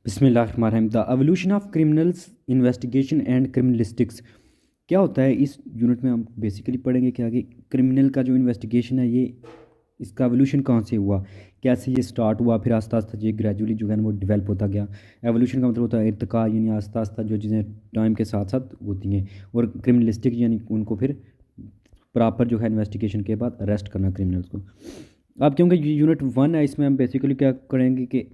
बिस्मिल्लाहिर्रहमानिर्रहीम। The evolution of criminals investigation and criminalistics. क्या होता है इस यूनिट में हम बेसिकली पढ़ेंगे क्या कि क्रिमिनल का जो इन्वेस्टिगेशन है ये इसका एवोल्यूशन कहाँ से हुआ, कैसे ये स्टार्ट हुआ, फिर आस्ता आस्ता ये ग्रेजुअली जो है ना वो डेवलप होता गया। एवोल्यूशन का मतलब होता है इर्तिका, यानी आस्ता आस्ता जो चीज़ें टाइम के साथ साथ होती हैं। और क्रिमिनलिस्टिक यानी उनको फिर प्रॉपर जो है इन्वेस्टिगेशन के बाद अरेस्ट करना क्रिमिनल्स को। अब क्योंकि यूनिट 1 है इसमें हम बेसिकली क्या करेंगे कि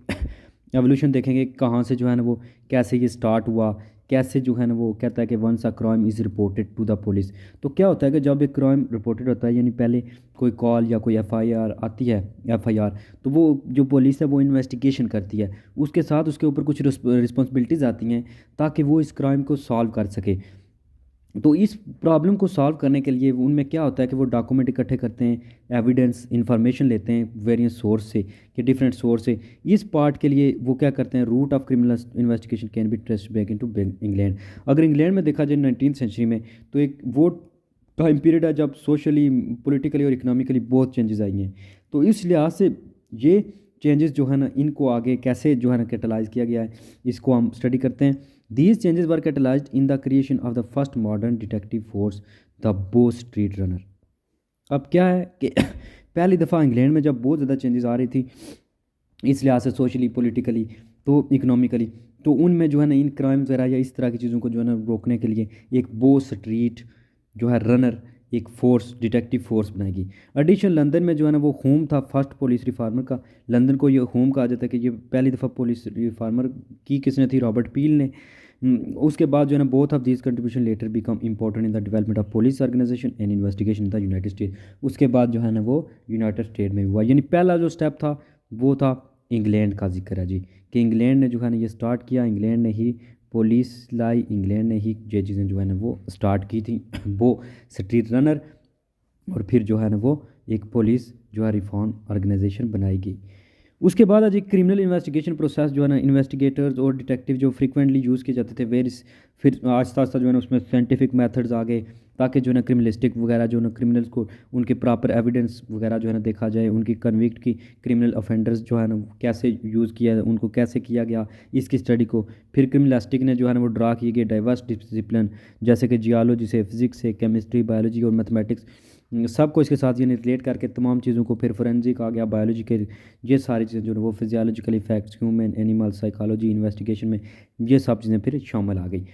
एवोल्यूशन देखेंगे कहाँ से जो है ना वो कैसे ये स्टार्ट हुआ, कैसे जो है ना वो कहता है कि once a crime is reported to the police. तो क्या होता है कि जब एक क्राइम रिपोर्टेड होता है यानी पहले कोई कॉल या कोई एफआईआर आती है, एफआईआर, तो वो जो पुलिस है वो इन्वेस्टिगेशन करती है। उसके साथ उसके ऊपर कुछ रिस्पॉन्सिबिलिटीज़ आती हैं ताकि वो इस क्राइम को सॉल्व कर सके। तो इस प्रॉब्लम को सॉल्व करने के लिए उनमें क्या होता है कि वो डॉक्यूमेंट इकट्ठे करते हैं, एविडेंस इंफॉर्मेशन लेते हैं वेरियस सोर्स से, कि डिफरेंट सोर्स से। इस पार्ट के लिए वो क्या करते हैं, root of criminal investigation can be traced back into England. अगर इंग्लैंड में देखा जाए 19th सेंचुरी में, तो एक वो टाइम पीरियड है जब सोशली, पॉलिटिकली और इकोनॉमिकली बहुत चेंजेस आई हैं। तो इस लिहाज से ये चेंजेस जो है ना इनको आगे कैसे जो है ना कैटलाइज किया गया है, इसको हम स्टडी करते हैं। These changes were catalyzed in the creation of the first modern detective force, the Bow Street Runner। अब क्या है कि पहली दफ़ा इंग्लैंड में जब बहुत ज़्यादा चेंजेस आ रही थी इस लिहाज से, सोशली, पॉलिटिकली, तो इकोनॉमिकली, तो उनमें जो है ना इन क्राइम्स वगैरह या इस तरह की चीज़ों को जो है ना रोकने के लिए एक बो स्ट्रीट जो है रनर, एक फोर्स, डिटेक्टिव फोर्स बनाएगी। एडिशन लंदन में जो है ना वो होम था फर्स्ट पुलिस रिफार्मर का। लंदन को ये होम कहा जाता है कि ये पहली दफ़ा पुलिस रिफार्मर की किसने थी, रॉबर्ट पील ने। उसके बाद जो है ना both of these contribution later become important in the development of police organization and investigation in the United State. उसके बाद जो है ना वो यूनाइटेड स्टेट में हुआ, यानी पहला जो स्टेप था वो था इंग्लैंड का जिक्र है जी, कि इंग्लैंड ने जो है ना ये स्टार्ट किया, इंग्लैंड ने ही पुलिस लाई, इंग्लैंड ने ही ये चीज़ें जो है ना वो स्टार्ट की थी वो स्ट्रीट रनर। और फिर जो है ना वो एक पुलिस जो है रिफॉर्म ऑर्गेनाइजेशन बनाई गई। उसके बाद आज एक क्रिमिनल इन्वेस्टिगेशन प्रोसेस जो है ना इन्वेस्टिगेटर्स और डिटेक्टिव जो फ्रीक्वेंटली यूज़ किए जाते थे, फिर आस्ता आस्ता जो है ना उसमें साइंटिफिक मेथड्स आ गए ताकि जो है ना क्रिमिनलिस्टिक वगैरह जो है ना क्रिमिनल्स को उनके प्रॉपर एविडेंस वगैरह जो है ना देखा जाए, उनकी कन्विक्ट की क्रिमिनल ऑफेंडर्स जो है ना कैसे यूज़ किया, उनको कैसे किया गया, इसकी स्टडी को। फिर क्रिमिनलिस्टिक ने जो है ना वो ड्रा किए गए डाइवर्स डिसिप्लिन, जैसे कि जियोलॉजी से, फिजिक्स से, केमिस्ट्री, बायोलॉजी और मैथमेटिक्स, सबको इसके साथ यानी रिलेट करके तमाम चीज़ों को, फिर फोरेंसिक आ गया, बायोलॉजी के, ये सारी चीज़ें जो है वो physiological effects, human animal psychology investigation में, ये सब चीज़ें फिर शामिल आ गई।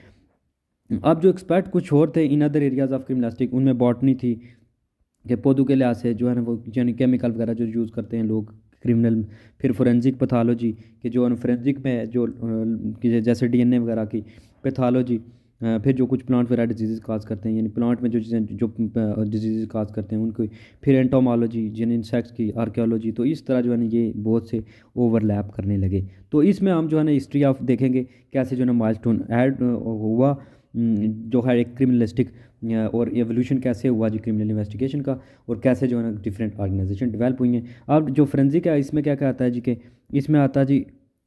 अब जो एक्सपर्ट कुछ और थे इन अदर एरियाज़ ऑफ क्रिमिनलिस्टिक, उनमें बॉटनी थी कि पौधों के लिहाज से जो है ना वो यानी केमिकल वगैरह जो यूज़ करते हैं लोग क्रिमिनल। फिर फोरेंसिक पैथोलॉजी के जो फोरेंसिक में जो जैसे डीएनए वगैरह की पैथोलॉजी। फिर जो कुछ प्लांट वगैरह डिजीज़ काज करते हैं, यानी प्लांट में जो चीज़ें जो डिजीज़ काज करते हैं उनको। फिर एंटोमोलॉजी, जिन इंसेक्ट्स की आर्कियोलॉजी। तो इस तरह जो है ना ये बहुत से ओवरलैप करने लगे। तो इसमें हम जो है ना हिस्ट्री ऑफ देखेंगे कैसे जो है ना माइलस्टोन ऐड हुआ, जो है एक क्रिमिनलिस्टिक, और एवोल्यूशन कैसे हुआ जी क्रिमिनल इन्वेस्टिगेशन का, और कैसे जो है ना डिफरेंट ऑर्गेनाइजेशन डेवलप हुई हैं। अब जो फोरेंसिक है इसमें क्या क्या आता है जी, कि इसमें आता है जी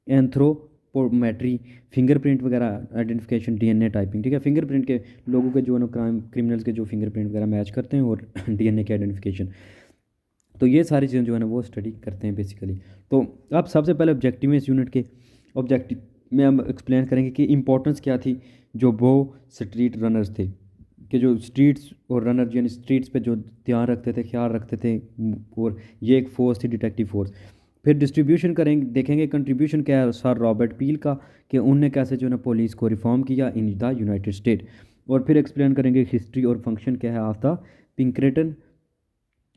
एंथ्रोपोमेट्री, फिंगरप्रिंट वगैरह आइडेंटिफिकेशन, डीएनए टाइपिंग। ठीक है, फिंगरप्रिंट के लोगों के जो है ना क्रिमिनल्स के जो फिंगरप्रिंट वगैरह मैच करते हैं, और डीएनए के आइडेंटिफिकेशन। तो ये सारी चीज़ें जो है ना वो स्टडी करते हैं बेसिकली। तो अब सबसे पहले ऑब्जेक्टिव में, इस यूनिट के ऑब्जेक्टिव में हम एक्सप्लेन करेंगे कि इंपॉर्टेंस क्या थी जो वो स्ट्रीट रनर्स थे, कि जो स्ट्रीट्स और रनर यानी स्ट्रीट्स पे जो ध्यान रखते थे, ख्याल रखते थे। और ये एक फोर्स थी, डिटेक्टिव फोर्स। फिर डिस्ट्रीब्यूशन करेंगे, देखेंगे कंट्रीब्यूशन क्या है सर रॉबर्ट पील का, कि उनने कैसे जो है ना पुलिस को रिफॉर्म किया इन द यूनाइटेड स्टेट। और फिर एक्सप्लेन करेंगे हिस्ट्री और फंक्शन क्या है of the Pinkerton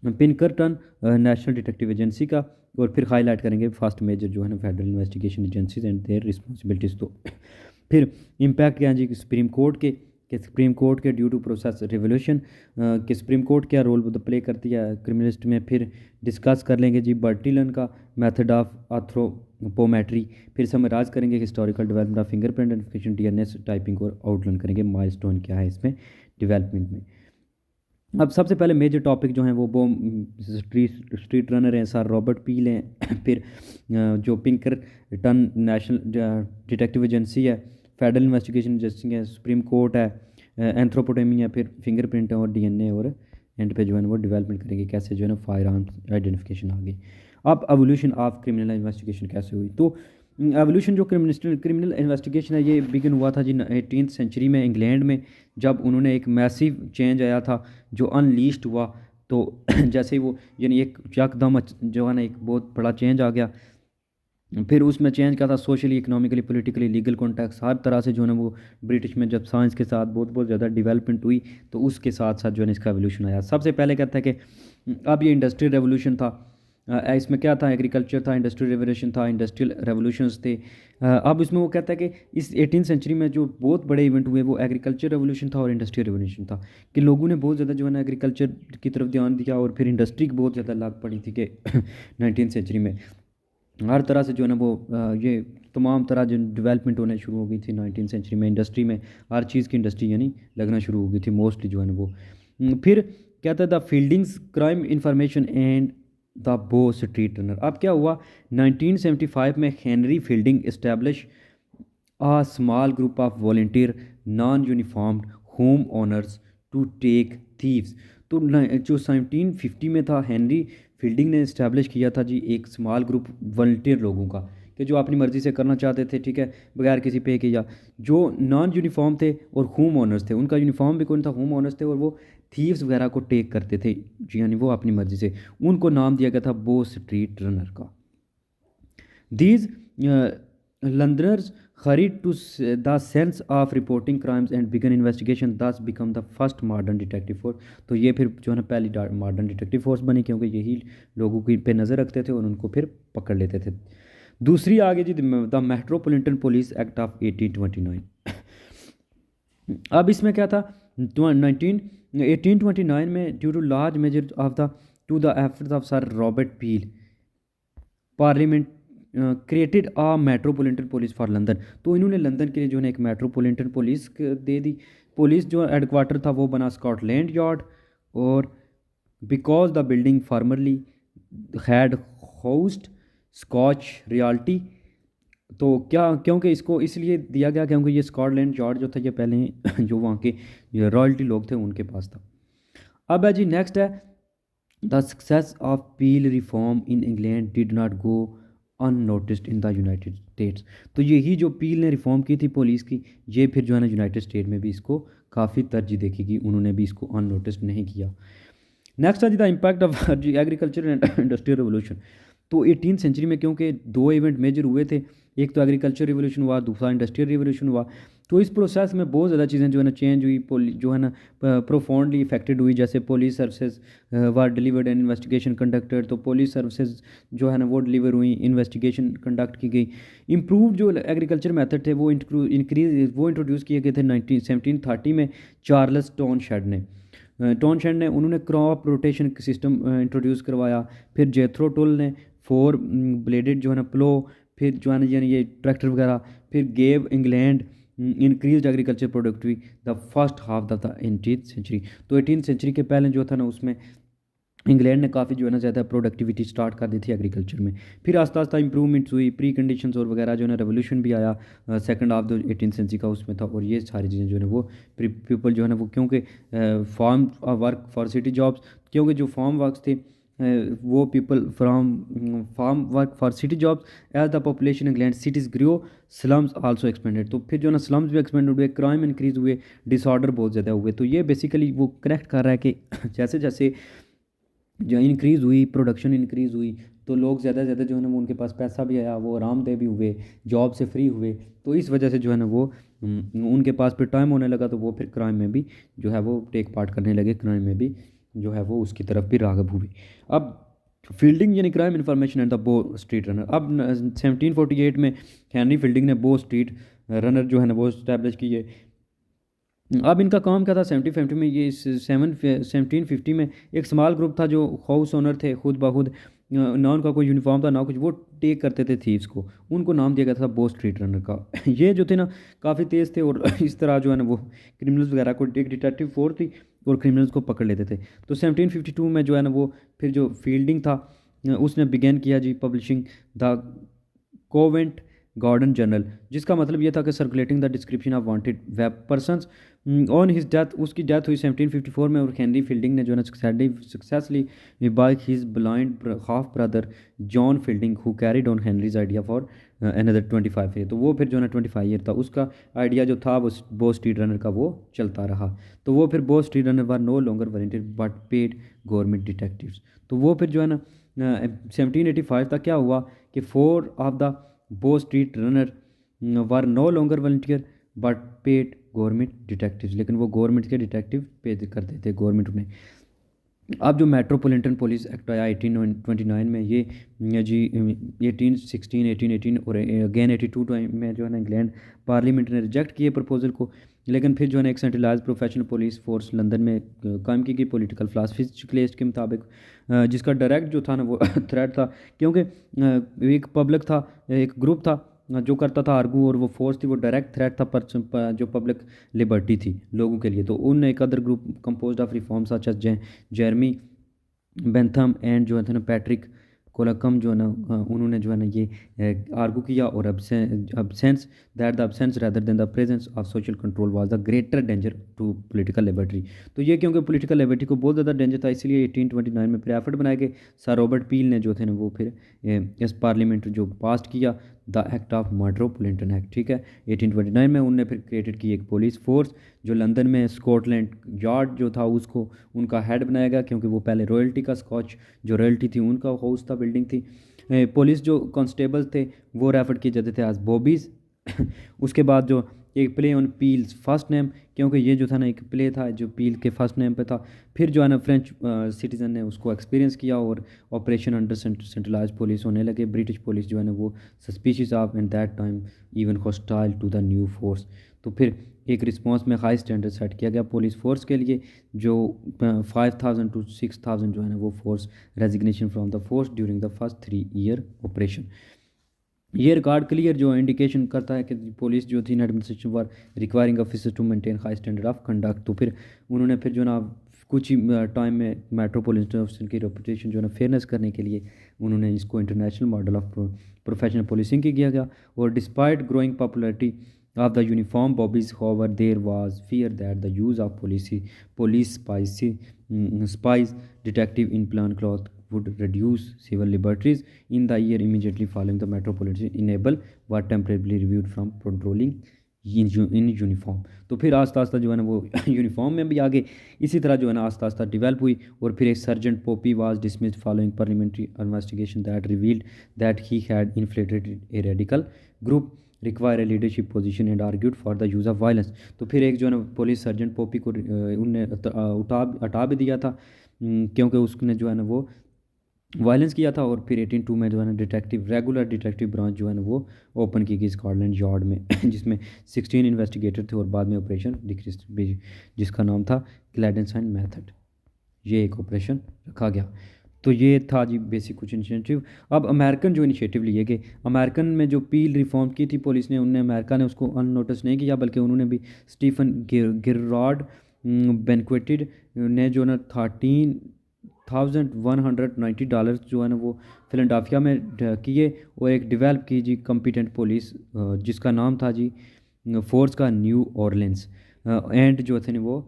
Pinkerton national detective agency का। और फिर हाईलाइट करेंगे फर्स्ट मेजर जो है ना federal investigation agencies and their responsibilities. तो फिर इम्पैक्ट क्या है जी सुप्रीम कोर्ट के, कि सुप्रीम कोर्ट के ड्यू टू प्रोसेस रिवोल्यूशन, कि सुप्रीम कोर्ट क्या रोल प्ले करती है क्रिमिनलिस्ट में। फिर डिस्कस कर लेंगे जी बर्टिलन का मेथड ऑफ आर्थ्रोपोमेट्री। फिर समराइज करेंगे historical development of fingerprint identification, DNA typing, और आउटलाइन करेंगे माइलस्टोन क्या है इसमें डेवलपमेंट में। अब सबसे पहले मेजर टॉपिक जो हैं वो स्ट्रीट रनर हैं सर रॉबर्ट पील हैं। फिर जो Pinkerton national detective agency है, फेडरल इन्वेस्टिगेशन एजेंसी है, सुप्रीम कोर्ट है, एंथ्रोपोटेमी है, फिर फिंगरप्रिंट है, और डीएनए, और एंड पे जो है ना वो डेवलपमेंट करेंगे कैसे जो है ना फायर आर्म्स आइडेंटिफिकेशन आ गई। अब एवोल्यूशन ऑफ क्रिमिनल इन्वेस्टिगेशन कैसे हुई, तो एवोल्यूशन जो क्रिमिनल इन्वेस्टिगेशन है ये बिगिन हुआ था जी 18th सेंचुरी में इंग्लैंड में, जब उन्होंने एक मैसिव चेंज आया था जो अनलीस्ड हुआ। तो जैसे ही वो यानी एक यकदम जो है ना एक बहुत बड़ा चेंज आ गया। फिर उसमें चेंज क्या था, socially economically politically legal context हर तरह से जो है ना वो ब्रिटिश में जब साइंस के साथ बहुत बहुत ज़्यादा डेवलपमेंट हुई तो उसके साथ साथ जो है ना इसका एवोल्यूशन आया। सबसे पहले कहता है कि अब ये इंडस्ट्रियल रेवोल्यूशन था। इसमें क्या था, एग्रीकल्चर था, इंडस्ट्रियल रेवोल्यूशन था, इंडस्ट्रियल रेवोल्यूशंस थे। अब इसमें वो कहता है कि इस 18th सेंचुरी में जो बहुत बड़े इवेंट हुए वो एग्रीकल्चर रेवोल्यूशन था और इंडस्ट्रियल रेवोल्यूशन था, कि लोगों ने बहुत ज़्यादा जो है ना एग्रीकल्चर की तरफ ध्यान दिया और फिर इंडस्ट्री की बहुत ज़्यादा लाग पड़ी थी कि 19th सेंचुरी में हर तरह से जो है ना वो ये तमाम तरह जो डेवलपमेंट होने शुरू हो गई थी 19th सेंचुरी में। इंडस्ट्री में हर चीज़ की इंडस्ट्री यानी लगना शुरू हो गई थी मोस्टली जो है ना वो। फिर कहता है the Fieldings crime information and the Bow Street runner. अब क्या हुआ, 1975 में Henry Fielding establish a small group of volunteer non-uniformed home owners to take thieves। तो जो 1750 में था, हेनरी फील्डिंग ने इस्टेब्लिश किया था जी एक स्मॉल ग्रुप वॉल्टियर लोगों का, कि जो अपनी मर्ज़ी से करना चाहते थे, ठीक है, बगैर किसी पे के, या जो नॉन यूनिफॉर्म थे और होम ओनर्स थे, उनका यूनिफॉर्म भी कौन था, होम ओनर्स थे, और वो थीव्स वगैरह को टेक करते थे जी, यानी वो अपनी मर्ज़ी से। उनको नाम दिया गया था बो स्ट्रीट रनर का। These Londoners hurried to the sense of reporting crimes and began investigation, thus become the first modern detective force। तो ये फिर जो है ना पहली मॉडर्न डिटेक्टिव फोर्स बनी, क्योंकि यही लोगों की पे नज़र रखते थे और उनको फिर पकड़ लेते थे। दूसरी आगे जी the metropolitan police act of 1829। अब इसमें क्या था, 1829 में due to large major of the to the efforts of sir Robert Peel parliament created a metropolitan police for London. तो इन्होंने लंदन के लिए जो है एक मेट्रोपॉलिटन पुलिस दे दी। पुलिस जो हेडक्वार्टर था वो बना स्कॉटलैंड यार्ड, और because the building formerly had housed Scotch royalty. तो क्या, क्योंकि इसको इसलिए दिया गया क्योंकि ये स्कॉटलैंड यार्ड जो था ये पहले जो वहाँ के रॉयल्टी लोग थे उनके पास था। अब है जी नेक्स्ट है the success of peel reform in England did not go unnoticed in the United states. तो यही जो पील ने रिफॉर्म की थी पुलिस की, ये फिर जो है ना यूनाइटेड स्टेट में भी इसको काफ़ी तरजीह देखी कि उन्होंने भी इसको अननोटिस्ड नहीं किया। नेक्स्ट है the impact of agriculture and industrial revolution. तो 18th सेंचुरी में क्योंकि दो इवेंट मेजर हुए थे, एक तो एग्रीकल्चर रिवोल्यूशन हुआ, दूसरा इंडस्ट्रियल रिवोल्यूशन हुआ। तो इस प्रोसेस में बहुत ज़्यादा चीज़ें जो है ना चेंज हुई, जो है ना प्रोफाउंडली इफेक्टेड हुई। जैसे police services were delivered and investigation conducted. तो पुलिस सर्विसेज जो है ना वो डिलीवर हुई, इन्वेस्टिगेशन कंडक्ट की गई। इम्प्रूव जो एग्रीकल्चर मेथड थे वो इंट्रोड्यूस किए गए थे 1730 में चार्ल्स टॉनशेड ने। टॉनशेड ने उन्होंने क्रॉप रोटेशन सिस्टम इंट्रोड्यूस करवाया। फिर जेथरो टुल ने 4 ब्लेडेड जो है ना प्लो, फिर जो है ना यानी ये ट्रैक्टर वगैरह, फिर gave England increase agriculture productivity the first half of the 18th century. तो 18th सेंचुरी के पहले जो था ना उसमें इंग्लैंड ने काफ़ी जो है ना ज़्यादा प्रोडक्टिविटी स्टार्ट कर दी थी एग्रीकल्चर में। फिर आस्ता आस्ता इंप्रूवमेंट्स हुई, प्री कंडीशंस और वगैरह जो है ना रेवोल्यूशन भी आया second half the 18th century का उसमें था। और ये सारी चीज़ें जो है ना वो पीपल जो है ना वो क्योंकि farm work for city jobs, क्योंकि जो फार्म वर्क्स थे वो people from farm work for city jobs as the population England cities grow slums also expanded. तो फिर जो है ना स्लम्स भी एक्सपेंड हुए, क्राइम इंक्रीज़ हुए, डिसऑर्डर बहुत ज़्यादा हुए। तो ये बेसिकली वो कनेक्ट कर रहा है कि जैसे जैसे जो इंक्रीज़ हुई, प्रोडक्शन इंक्रीज़ हुई, तो लोग ज़्यादा से ज़्यादा जो है ना वो उनके पास पैसा भी आया, वो आरामदेह भी हुए, जॉब से फ्री हुए। तो इस वजह से जो है ना वो उनके पास फिर टाइम होने लगा, तो वो फिर क्राइम में भी जो है वो टेक पार्ट करने लगे, क्राइम में भी जो है वो उसकी तरफ भी राग़ब हुई। अब फील्डिंग यानी crime information and the Bow Street runner. अब 1748 में हेनरी फील्डिंग ने बो स्ट्रीट रनर जो है ना वो इस्टेब्लिश किए। अब इनका काम क्या था, 1750 में ये 1750 में एक स्मॉल ग्रुप था जो हाउस ओनर थे खुद ब खुद, ना उनका कोई यूनिफॉर्म था ना कुछ, वो टेक करते थे थीव्स को। उनको नाम दिया गया था बो स्ट्रीट रनर का। ये जो थे ना काफ़ी तेज़ थे और इस तरह जो है ना वो क्रिमिनल्स वगैरह को, एक डिटेक्टिव फोर्स थी और क्रिमिनल्स को पकड़ लेते थे। तो 1752 में जो है ना वो फिर जो फील्डिंग था उसने बिगेन किया जी पब्लिशिंग द कोवेंट गार्डन जर्नल, जिसका मतलब ये था कि circulating the description of wanted web persons. On his death, उसकी डेथ हुई 1754 में, और हेनरी फील्डिंग ने जो है ना successfully by his blind half brother John fielding who carried on Henrys idea for another 25 year, तो वो फिर जो है ना 25 ईयर था उसका आइडिया जो था वो बॉस स्ट्रीट रनर का वो चलता रहा। तो वो फिर Bow street runner were no longer volunteer but paid government detectives. तो वो फिर जो है ना 1785 तक क्या हुआ कि 4 of the Bow street runner were no longer volunteer but paid government detectives, लेकिन वो गवर्नमेंट के डिटेक्टिव पे करते थे गवर्नमेंट उन्हें। अब जो मेट्रोपॉलिटन पुलिस एक्ट आया 1829 में, ये जी 1816, 1818 और अगेन 82 में जो है ना इंग्लैंड पार्लियामेंट ने रिजेक्ट किए प्रपोजल को। लेकिन फिर जो है ना एक centralize professional police force London में कायम की गई पॉलिटिकल फिजिकलिस्ट के मुताबिक, जिसका डायरेक्ट जो था ना वो थ्रेट था, क्योंकि एक पब्लिक था, एक ग्रुप था जो करता था आर्गू, और वो फोर्स थी वो डायरेक्ट थ्रेट था पर जो पब्लिक लिबर्टी थी लोगों के लिए। तो उन एक other group composed of reform such as Jeremy Bentham and जो है ना पैट्रिक कोलकम जो है ना, उन्होंने जो है ना ये आर्गू किया, और absence that the absence rather than the presence of social control was the greater danger to political liberty. तो ये क्योंकि पॉलिटिकल लिबर्टी को बहुत ज़्यादा डेंजर था, इसलिए 1829 में फिर एफर्ट बनाए गए। सर रॉबर्ट पील ने जो थे ना वो फिर इस पार्लियामेंट जो पास किया the act of metropolitan act, ठीक है, 1829 में उनने फिर क्रिएटेड की एक पुलिस फोर्स जो लंदन में स्कॉटलैंड यार्ड जो था उसको उनका हेड बनाया गया, क्योंकि वो पहले रॉयल्टी का स्कॉच जो रॉयल्टी थी उनका हाउस था, बिल्डिंग थी। पुलिस जो कांस्टेबल्स थे वो रेफर किए जाते थे एज बॉबीज़। उसके बाद जो एक play on peels first name, क्योंकि ये जो था ना एक प्ले था जो पील के फर्स्ट नेम पे था। फिर जो है ना फ्रेंच सिटीज़न ने उसको एक्सपीरियंस किया और ऑपरेशन अंडर सेंट्रलाइज पुलिस होने लगे। ब्रिटिश पुलिस जो है ना वो suspicious of and that time even hostile to the new force. तो फिर एक रिस्पांस में हाई स्टैंडर्ड सेट किया गया पुलिस फोर्स के लिए, जो 5000 to 6000 जो है ना वो force resignation from the force during the first 3 year operation. ये रिकॉर्ड क्लियर जो इंडिकेशन करता है कि पुलिस जो थी administration were requiring officer to maintain high standard of conduct. तो फिर उन्होंने फिर जो ना कुछ ही टाइम में मेट्रोपॉलिटन ऑफिसर की रेपुटेशन जो है ना फेयरनेस करने के लिए उन्होंने इसको international model of professional policing की किया गया। और despite growing popularity of the uniform bobbies, however, there was fear that the use of spies detective in plain clothes would reduce civil liberties. In the year immediately following, the metropolitan enable were temporarily reviewed from patrolling in uniform. तो फिर आस्ता आस्ता जो है ना वो uniform में भी आगे इसी तरह जो है ना आस्ता आस्ता डिवेल्प हुई। और फिर एक sergeant Poppy was dismissed following parliamentary investigation that revealed that he had inflated a radical group require a leadership position and argued for the use of violence. तो फिर एक जो है ना पुलिस सर्जेंट पोपी को उनने हटा भी दिया था, क्योंकि उसने जो है ना वो वायलेंस किया था। और फिर 1802 में जो है ना रेगुलर डिटेक्टिव ब्रांच जो है ना वो ओपन की गई स्कॉटलैंड यार्ड में जिसमें 16 इन्वेस्टिगेटर थे और बाद में ऑपरेशन डिक्रीज जिसका नाम था क्लैडेंसाइन मेथड, ये एक ऑपरेशन रखा गया। तो ये था जी बेसिक कुछ इनिशिएटिव। अब अमेरिकन जो इनिशिएटिव लिए गए, अमेरिकन में जो पील रिफॉर्म की थी पुलिस ने, उनने अमेरिका ने उसको अननोटिस नहीं किया, बल्कि उन्होंने भी स्टीफन गिररार्ड बेनक्वेटेड ने जो ना $13,190 जो है ना वो फिलाडेल्फिया में किए और एक डेवलप की जी कॉम्पिटेंट पुलिस जिसका नाम था जी फोर्स का न्यू ऑरलेंस एंड जो थे वो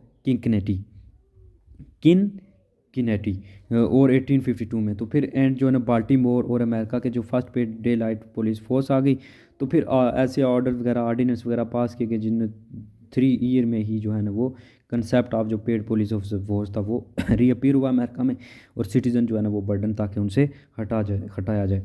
किनेटी और 1852 में। तो फिर एंड जो है ना बाल्टीमोर और अमेरिका के जो फर्स्ट पे डे लाइट पुलिस फोर्स आ गई। तो फिर ऐसे ऑर्डर वगैरह आर्डिनेंस वगैरह पास किए गए जिनमें 3 ईयर में ही जो है ना वो कंसेप्ट ऑफ जो पेड पुलिस ऑफिसर फोर्स था वो रीअपीयर हुआ अमेरिका में, और सिटीज़न जो है ना वो बर्डन ताकि उनसे हटाया जाए।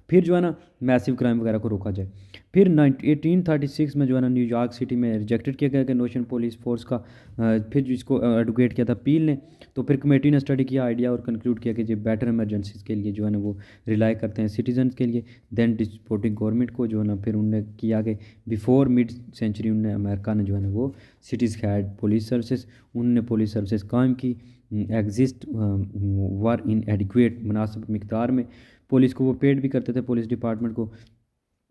फिर जो है ना मैसिव क्राइम वगैरह को रोका जाए। फिर 1836 में जो है ना न्यूयॉर्क सिटी में रिजेक्टेड किया गया कि नोशन पुलिस फोर्स का, फिर जिसको एडवोकेट किया था पील ने। तो फिर कमेटी ने स्टडी किया आइडिया और कंक्लूड किया कि जो बेटर इमरजेंसीज के लिए जो है ना वो रिलाई करते हैं सिटीजन के लिए देन डिस्पोर्टिंग गवर्नमेंट को जो है ना। फिर उनने किया कि बिफोर मिड सेंचुरी उनने अमेरिका ने जो है ना वो सिटीज़ हैड पुलिस सर्विसेज, उनने पुलिस सर्विसेज कायम की, एग्जिस्ट वर इन एडिक्वेट मुनासिब मिकदार में पुलिस को वो पेड भी करते थे पुलिस डिपार्टमेंट को।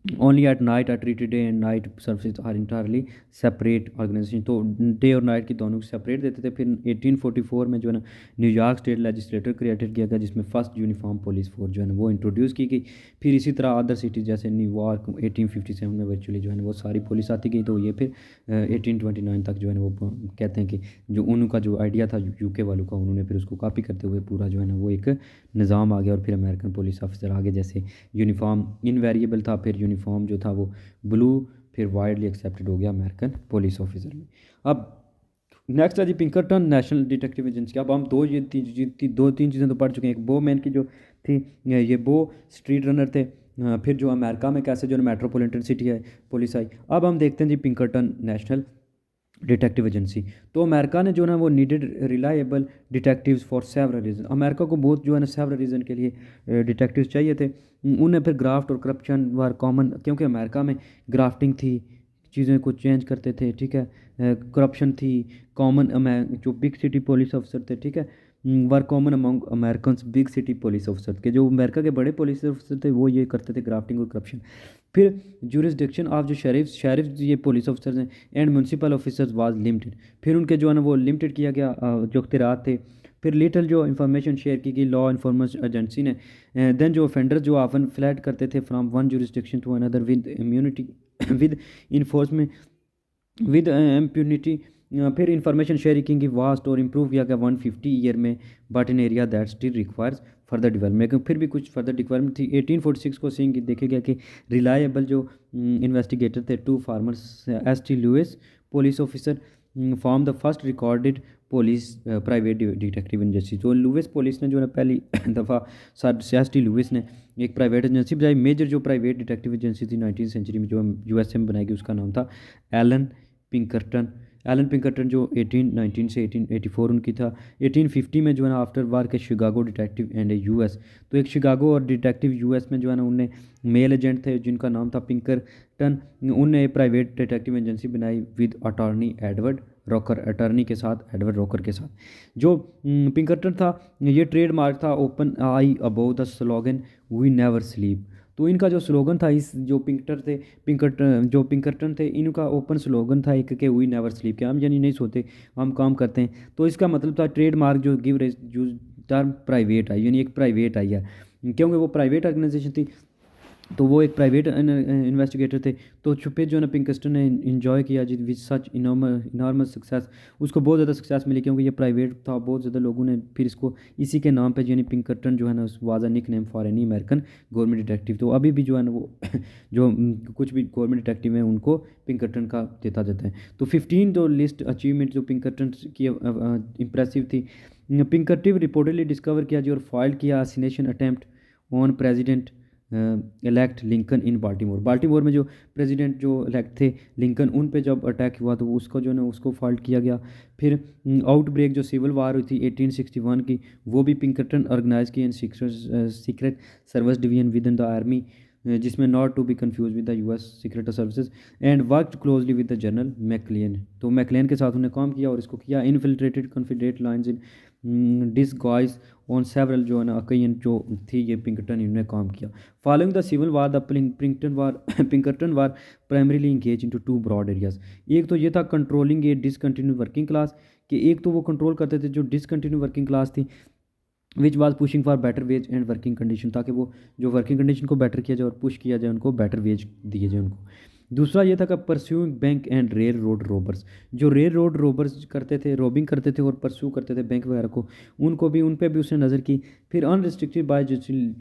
Only at night are treated day and night services are entirely separate organization. तो डे और नाइट की दोनों को सेपरेट देते थे। फिर 1844 में जो है ना न्यूयॉर्क स्टेट लेजिस्लेटर क्रिएटेड किया गया जिसमें फर्स्ट यूनिफॉर्म पुलिस फोर्स जो है ना वो इंट्रोड्यूस की गई। फिर इसी तरह अदर सिटीज़ जैसे न्यूयॉर्क 1857 में वर्चुअली जो है ना वो सारी पुलिस आती गई। तो ये फिर 1829 तक जो है ना वो कहते हैं कि जो उनका जो आइडिया था यूके वालों का, उन्होंने फिर उसको कॉपी करते हुए पूरा जो है ना वो एक निज़ाम आ गया। और फिर अमेरिकन पुलिस ऑफिसर आगे जैसे यूनिफॉर्म इनवेरिएबल था, फिर यूनिफॉर्म जो था वो ब्लू फिर वाइडली एक्सेप्टेड हो गया अमेरिकन पुलिस ऑफिसर में। अब नेक्स्ट है जी पिंकरटन नेशनल डिटेक्टिव एजेंसी। अब हम दो तीन चीज़ें तो पढ़ चुके हैं। एक बो मैन की जो थी, ये बो स्ट्रीट रनर थे। फिर जो अमेरिका में कैसे जो मेट्रोपॉलिटन सिटी है पुलिस आई। अब हम देखते हैं जी पिंकरटन नेशनल डिटेक्टिव एजेंसी। तो अमेरिका ने जो ना वो needed reliable detectives for several reason. America को बहुत जो है ना सेवरल रीज़न के लिए डिटेक्टिव्स चाहिए थे। उन्हें फिर ग्राफ्ट और करप्शन वर कॉमन, क्योंकि अमेरिका में ग्राफ्टिंग थी, चीज़ें को चेंज करते थे, ठीक है, करप्शन थी कॉमन। जो बिग सिटी पुलिस ऑफिसर थे, ठीक है, वर common among American big city police officer के जो अमेरिका के बड़े पुलिस ऑफिसर थे वो ये करते थे ग्राफ्टिंग और करप्शन। फिर जुरिस्डिक्शन ऑफ जो शेरिफ ये पुलिस ऑफिसर्स हैं and municipal officers was limited. फिर उनके जो है ना वो लिमिटेड किया गया जो अख्तियार थे। फिर लिटल जो इन्फॉर्मेशन शेयर की गई लॉ इन्फॉर्मेशन एजेंसी ने। देन जो ऑफेंडर्स जो ऑफन फ्लैट करते थे from one jurisdiction to another with immunity with enforcement with impunity. फिर इंफॉर्मेशन शेयरिंग की वास्ट और इम्प्रूव किया गया 150 ईयर में, but in area that still requires further development. लेकिन फिर भी कुछ फर्दर रिक्वायरमेंट थी। 1846 को सींग देखे गया कि रिलायबल जो इन्वेस्टिगेटर थे two farmers S T. Louis police officer form the first recorded police private detective agency. जो लुइस पुलिस ने जो है पहली दफ़ा सर एस.टी. लुइस ने एक प्राइवेट एजेंसी बनाई। मेजर जो प्राइवेट डिटेक्टिव एजेंसी थी 19वीं सेंचुरी में जो यूएसए में बनाई गई उसका नाम था एलन पिंकरटन। एलन पिंकरटन जो 1819 से 1884 उनकी था। 1850 में जो है ना आफ्टर वार के शिकागो डिटेक्टिव एंड यूएस। तो एक शिकागो और डिटेक्टिव यूएस में जो है ना उनने मेल एजेंट थे जिनका नाम था पिंकरटन। उनने प्राइवेट डिटेक्टिव एजेंसी बनाई with attorney Edward rocker, attorney के साथ एडवर्ड रॉकर के साथ। जो पिंकरटन था ये ट्रेडमार्क था open eye above the slogan we never sleep. तो इनका जो स्लोगन था इस जो पिंकरटन थे इनका ओपन स्लोगन था एक कि वी नेवर स्लीप, कि हम यानी नहीं सोते, हम काम करते हैं। तो इसका मतलब था ट्रेडमार्क जो गिव जो टर्म प्राइवेट आई, यानी एक प्राइवेट आई है क्योंकि वो प्राइवेट ऑर्गेनाइजेशन थी, तो वो एक प्राइवेट इन्वेस्टिगेटर थे। तो छुपे जो है ना पिंकस्टन ने इन्जॉय किया जी विद सच इनॉर्मस सक्सेस। उसको बहुत ज़्यादा सक्सेस मिली क्योंकि ये प्राइवेट था, बहुत ज़्यादा लोगों ने फिर इसको इसी के नाम पे यानी पिंकरटन जो है ना was a nickname for any American government detective. तो अभी भी जो है ना वो जो कुछ भी गवर्नमेंट डिटेक्टिव हैं उनको पिंकरटन का देता जाता है। तो 15 जो लिस्ट अचीवमेंट जो पिंकरटन की इम्प्रेसिव थी। पिंकरटिव रिपोर्टेडली डिस्कवर किया जी और फाइल किया assassination attempt on president elect Lincoln in Baltimore में जो प्रेसिडेंट जो इलेक्ट थे लिंकन उन पे जब अटैक हुआ तो उसको जो है ना उसको फाल्ट किया गया। फिर आउटब्रेक जो सिविल वार हुई थी 1861 की वो भी पिंकरटन ऑर्गेनाइज की and secret service division within the army, जिसमें not to be confuse with the US secret services and worked closely with the general McClellan. तो मैकलेन के साथ उन्होंने काम किया और इसको किया infiltrated confederate lines in disguise on several जो है ना कई जो थी ये पिंकरटन इन्होंने काम किया। Following the civil war the Pinkerton were primarily engage into two broad areas. एक तो ये था controlling a discontinue working class, कि एक तो वो कंट्रोल करते थे जो डिसकंटिन्यू वर्किंग क्लास थी which was pushing for better ways and working condition, ताकि वो जो वर्किंग कंडीशन को बेटर किया जाए और पुश किया जाए उनको बेटर वेज दिए जाए उनको। दूसरा ये था कि pursuing bank and rail road robbers, जो रेल रोड रोबर्स करते थे रोबिंग करते थे और परस्यू करते थे बैंक वगैरह को, उनको भी उन पर भी उसने नज़र की। फिर अनरिस्ट्रिक्टेड बाय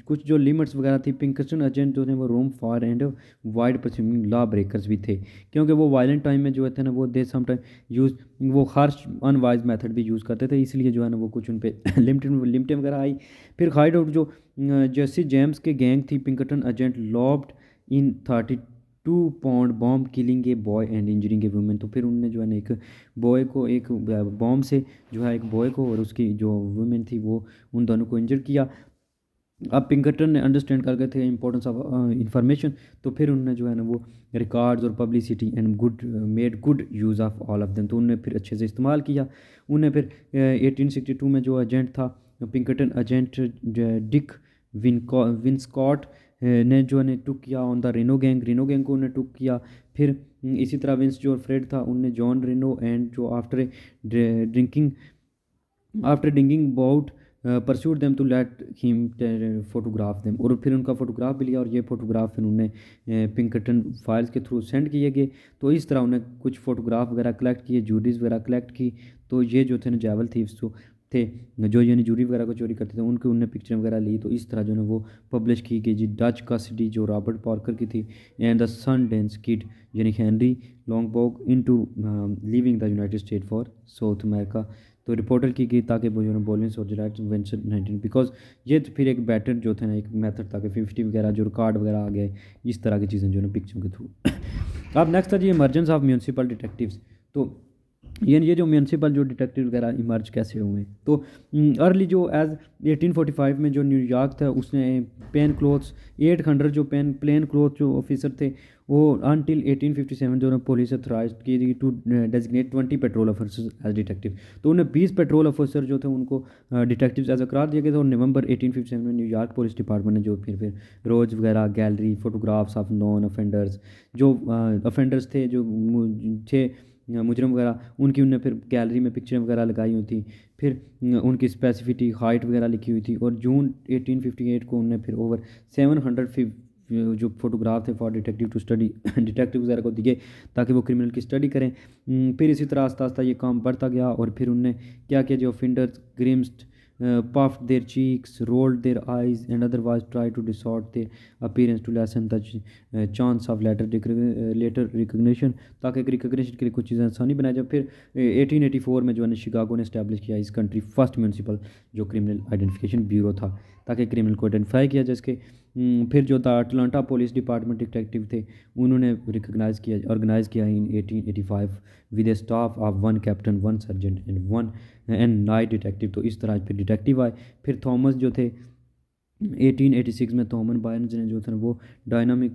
कुछ जो लिमिट्स वगैरह थी पिंकरटन एजेंट जो थे वो roam far and wide pursuing law breakers भी थे, क्योंकि वो वायलेंट टाइम में जो थे ना वो दे समटाइम यूज़ वो हार्श अनवाइज मेथड भी यूज़ करते थे, इसलिए जो है ना वो कुछ उन पर लिमिटेड वगैरह आई। फिर हाइड आउट जो जैसी जेम्स के गैंग थी Pinkerton agent lobbed in 32 pound bomb killing a boy and injuring a woman. तो फिर उन्होंने जो है ना एक बॉय को एक बॉम्ब से जो है एक बॉय को और उसकी जो वुमेन थी वो उन दोनों को इंजर किया। अब पिंकरटन ने अंडरस्टैंड कर गए थे इंपॉर्टेंस ऑफ इंफॉर्मेशन, तो फिर उन्होंने जो है ना वो रिकॉर्ड्स और publicity and made good use of all of them. तो उन्होंने फिर अच्छे से इस्तेमाल किया। उन्हें फिर 1862 में जो एजेंट था पिंकरटन एजेंट डिक विंस्कॉट ने जो ने टुक किया ऑन द रेनो गैंग को उन्हें टुक किया। फिर इसी तरह विंस जो फ्रेड था उनने जॉन रेनो एंड जो after drinking about persuaded them to let him photograph them, और फिर उनका फ़ोटोग्राफ भी लिया और ये फ़ोटोग्राफ फिर उन्हें पिंकरटन फाइल्स के थ्रू सेंड किए गए। तो इस तरह उन्हें कुछ फ़ोटोग्राफ वगैरह कलेक्ट किए, जूडीज़ वगैरह कलेक्ट की। तो ये जो थे ना जैवल थीव्स थे जो यानी जूरी वगैरह को चोरी करते थे उनके उनने पिक्चर वगैरह ली, तो इस तरह जो है ना वो पब्लिश की गई जी। डच कस्टडी जो रॉबर्ट पार्कर की थी, and the Sundance Kid यानी Henry Longabaugh into leaving the United State for South America, तो रिपोर्टर की गई ताकि वो जो है बोलेंस और जराइट वेंचर 19 बिकॉज ये तो फिर एक बेटर जो थे ना एक मेथड था कि 50 वगैरह जो रिकॉर्ड वगैरह आ गए, इस तरह की चीज़ें जो है ना पिक्चर के थ्रू। अब नेक्स्ट था जी इमरजेंस ऑफ म्यूनसिपल डिटेक्टिव्स। तो ये जो म्यूनसिपल जो डिटेक्टिव वगैरह इमर्ज कैसे हुए हैं, तो अर्ली जो एज 1845 में जो न्यूयॉर्क था उसने पेन क्लोथ्स 800 जो प्लेन क्लोथ जो ऑफिसर थे वो अनटिल 1857 जो पुलिस अथॉराइज की थी to designate 20 patrol officers as detective, तो उन्हें 20 पेट्रोल ऑफिसर जो थे उनको डिटेक्टिव्स एज करार दिया गया था। और नवंबर 1857 में न्यूयॉर्क पुलिस डिपार्टमेंट ने जो फिर रोज वगैरह gallery photographs of non offenders जो ऑफेंडर्स थे जो थे मुजरम वगैरह उनकी उनने फिर गैलरी में पिक्चरें वगैरह लगाई हुई थी, फिर उनकी स्पेसिफिटी हाइट वगैरह लिखी हुई थी। और जून 1858 को उनने फिर ओवर 700 जो फोटोग्राफ थे for detective to study detective वगैरह को दिए ताकि वो क्रिमिनल की स्टडी करें। फिर इसी तरह आस्ता आस्ता ये काम बढ़ता गया और फिर उनने क्या किया, जो offenders ग्रिम्स्ड puffed their cheeks, rolled their eyes, and otherwise tried to distort their appearance to lessen the chance of later recognition, ताकि रिकग्निशन के लिए कुछ चीज़ें आसानी बनाई जाए। फिर 1884 में जो है शिकागो ने इस्टेब्लिश किया इस कंट्री फर्स्ट म्यूनसिपल जो क्रिमिनल आइडेंटिफिकेशन ब्यूरो था ताकि क्रिमिनल को आइडेंटिफाई किया जाए इसके। फिर जो था अटलांटा पुलिस डिपार्टमेंट डिटेक्टिव थे उन्होंने रिकग्नाइज किया ऑर्गेनाइज किया इन 1885 with A staff of 1 captain 1 sergeant and night detective, तो इस तरह फिर डिटेक्टिव आए। फिर थॉमस जो थे 1886 में थॉमस बायर्न्स ने जो था वो dynamic